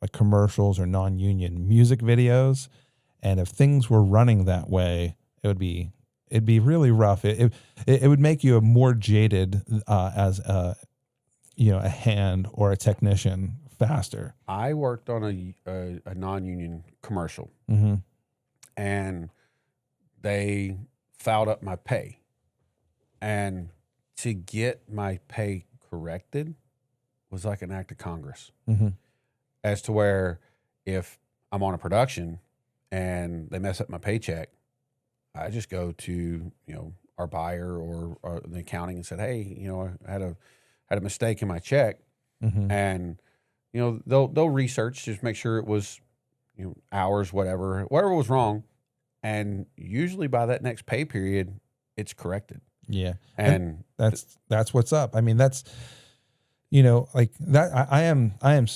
like commercials or non-union music videos, and if things were running that way, it'd be really rough. It would make you a more jaded as a hand or a technician faster. I worked on a non-union commercial, and they fouled up my pay. And to get my pay corrected was like an act of Congress. As to where if I'm on a production and they mess up my paycheck, I just go to, our buyer or the accounting and said, hey, I had a mistake in my check. And they'll research, just make sure it was, hours, whatever was wrong. And usually by that next pay period, it's corrected. Yeah. And that's what's up. I mean, that's, like that. I am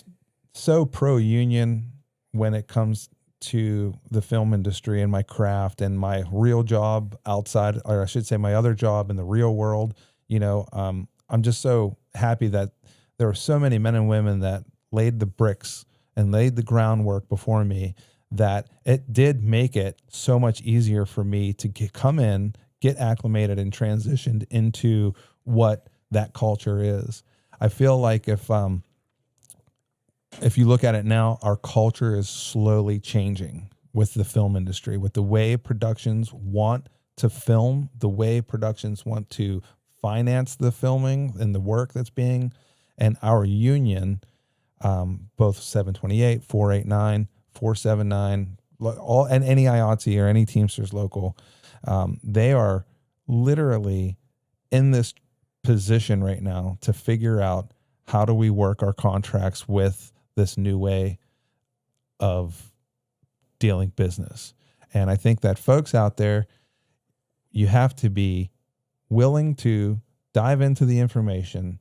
so pro union when it comes to the film industry and my craft and my real job outside, or I should say my other job in the real world. I'm just so happy that there are so many men and women that laid the bricks and laid the groundwork before me, that it did make it so much easier for me to come in, get acclimated and transitioned into what that culture is. I feel like if you look at it now, our culture is slowly changing with the film industry, with the way productions want to film, the way productions want to finance the filming and the work that's being, and our union, both 728, 489, 479, all, and any IATSE or any Teamsters Local, they are literally in this position right now to figure out how do we work our contracts with this new way of dealing business. And I think that folks out there, you have to be willing to dive into the information.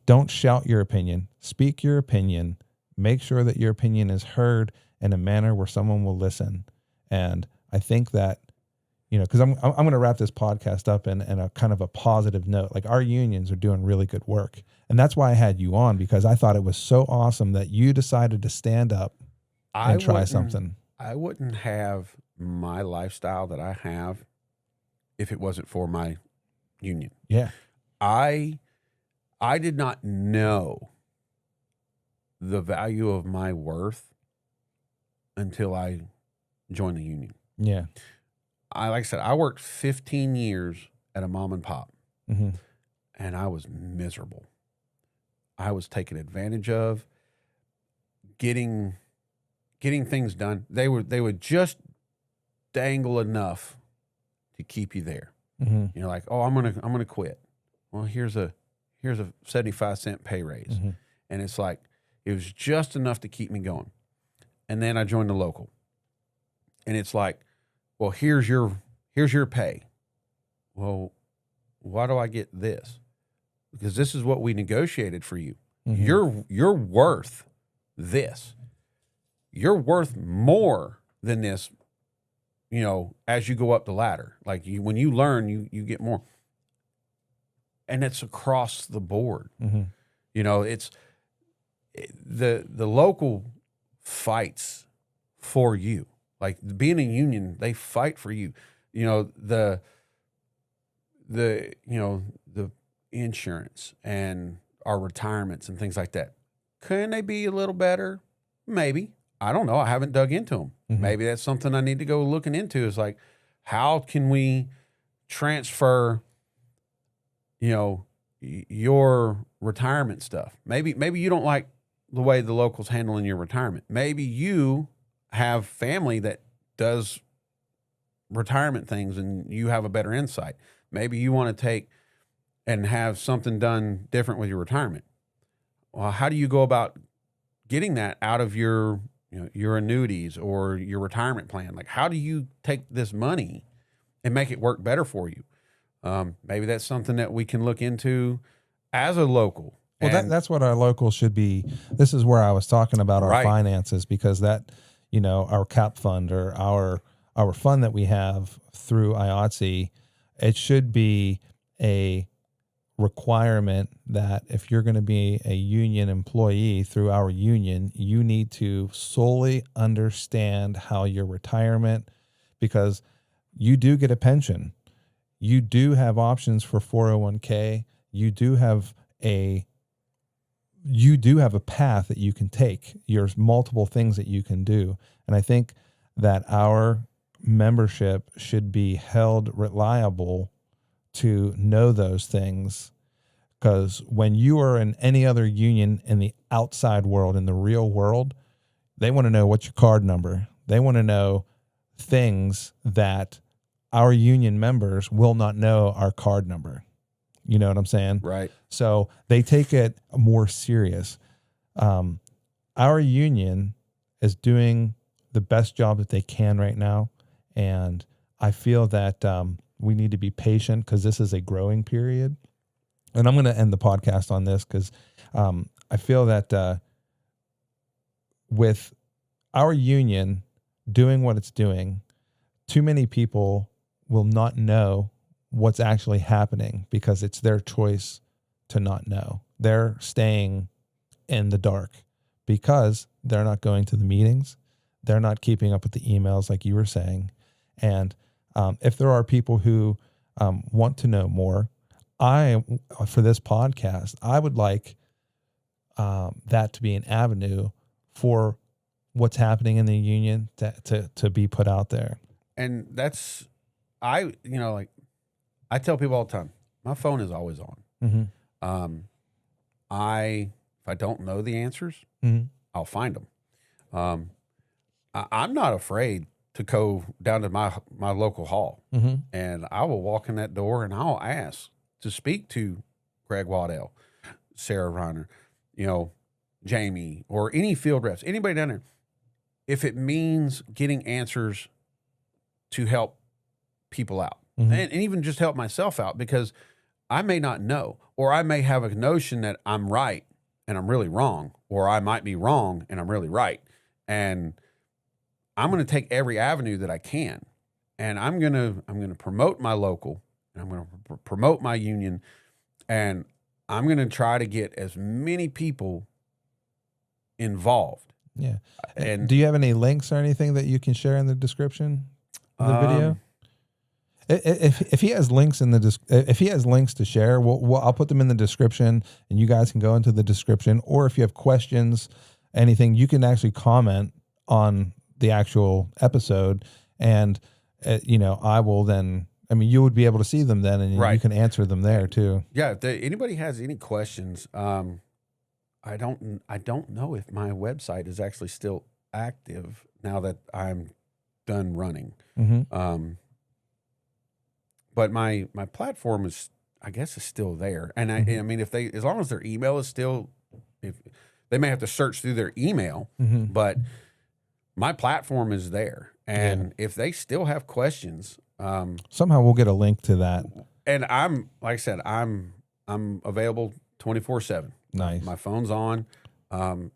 Don't shout your opinion, speak your opinion, make sure that your opinion is heard in a manner where someone will listen. And I think that, because I'm going to wrap this podcast up in a kind of a positive note. Like, our unions are doing really good work. And that's why I had you on, because I thought it was so awesome that you decided to stand up and try something. I wouldn't have my lifestyle that I have if it wasn't for my union. Yeah. I did not know the value of my worth until I joined the union. Yeah. Like I said, I worked 15 years at a mom and pop, Mm-hmm. and I was miserable. I was taken advantage of, getting things done. They would just dangle enough to keep you there. Mm-hmm. Like, oh, I'm gonna quit. Well, here's a 75-cent pay raise, Mm-hmm. and it's like it was just enough to keep me going. And then I joined the local, and it's like, well, here's your pay. Well, why do I get this? Because this is what we negotiated for you. Mm-hmm. You're worth this. You're worth more than this, as you go up the ladder. Like, when you learn, you get more. And it's across the board. Mm-hmm. It's the local fights for you. Like, being a union, they fight for you. The insurance and our retirements and things like that. Can they be a little better? Maybe. I don't know. I haven't dug into them. Mm-hmm. Maybe that's something I need to go looking into, is like, how can we transfer, your retirement stuff? Maybe you don't like the way the local's handling your retirement. Maybe you have family that does retirement things and you have a better insight. Maybe you want to take and have something done different with your retirement. Well, how do you go about getting that out of your annuities or your retirement plan? Like, how do you take this money and make it work better for you? Maybe that's something that we can look into as a local. Well, that's what our local should be. This is where I was talking about our Right. finances, because that, our cap fund, or our fund that we have through IATSE, it should be a requirement that if you're going to be a union employee through our union, you need to solely understand how your retirement, because you do get a pension. You do have options for 401k. You do have a path that you can take. There's multiple things that you can do. And I think that our membership should be held reliable to know those things, because when you are in any other union in the outside world, in the real world, they want to know what's your card number. They want to know things that our union members will not know our card number. You know what I'm saying? Right. So they take it more serious. Our union is doing the best job that they can right now. And I feel that we need to be patient, because this is a growing period. And I'm going to end the podcast on this, because I feel that with our union doing what it's doing, too many people will not know what's actually happening, because it's their choice to not know. They're staying in the dark because they're not going to the meetings. They're not keeping up with the emails, like you were saying. And if there are people who want to know more, for this podcast, I would like that to be an avenue for what's happening in the union to be put out there. And that's, I tell people all the time, my phone is always on. Mm-hmm. If I don't know the answers, Mm-hmm. I'll find them. I'm not afraid to go down to my local hall, Mm-hmm. and I will walk in that door and I'll ask to speak to Greg Waddell, Sarah Reiner, Jamie, or any field reps, anybody down there. If it means getting answers to help people out, and even just help myself out, because I may not know, or I may have a notion that I'm right and I'm really wrong, or I might be wrong and I'm really right. And I'm going to take every avenue that I can, and I'm going to promote my local, and I'm going to promote my union, and I'm going to try to get as many people involved. Yeah. And do you have any links or anything that you can share in the description of the video? If he has links if he has links to share, I'll put them in the description, and you guys can go into the description. Or if you have questions, anything, you can actually comment on the actual episode, and I will then. I mean, you would be able to see them then, and you can answer them there too. Yeah. If anybody has any questions, I don't know if my website is actually still active now that I'm done running. Mm-hmm. But my platform is still there. And I mean, as long as their email is still, if they may have to search through their email, but my platform is there. And if they still have questions, somehow we'll get a link to that. And like I said, I'm available 24/7. Nice. My phone's on.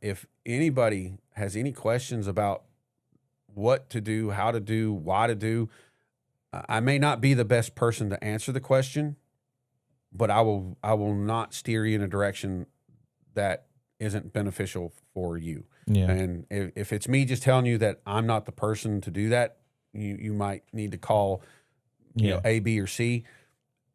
If anybody has any questions about what to do, how to do, why to do, I may not be the best person to answer the question, but I will not steer you in a direction that isn't beneficial for you. Yeah. And if it's me just telling you that I'm not the person to do that, you might need to call, A, B, or C.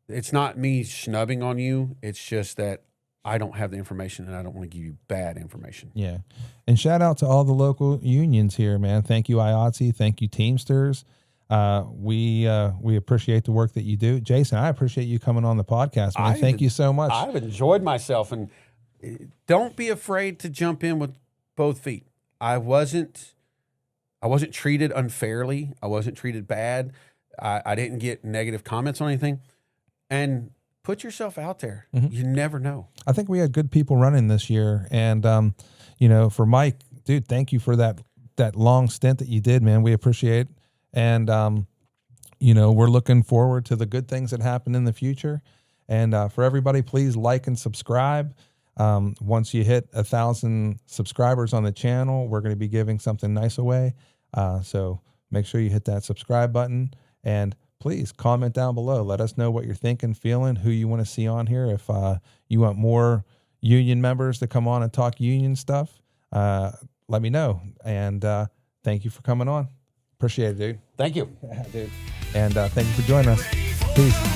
It's not me snubbing on you. It's just that I don't have the information, and I don't want to give you bad information. Yeah. And shout out to all the local unions here, man. Thank you, IATSE. Thank you, Teamsters. We appreciate the work that you do. Jason, I appreciate you coming on the podcast, man. Thank you so much. I've enjoyed myself, and don't be afraid to jump in with both feet. I wasn't treated unfairly. I wasn't treated bad. I didn't get negative comments on anything. And put yourself out there. You never know. I think we had good people running this year. And, for Mike, dude, thank you for that long stint that you did, man. We appreciate it. And, we're looking forward to the good things that happen in the future. And for everybody, please like and subscribe. Once you hit 1,000 subscribers on the channel, we're going to be giving something nice away. So make sure you hit that subscribe button, and please comment down below. Let us know what you're thinking, feeling, who you want to see on here. If you want more union members to come on and talk union stuff, let me know. And thank you for coming on. Appreciate it, dude. Thank you. Dude. And thank you for joining us. Peace.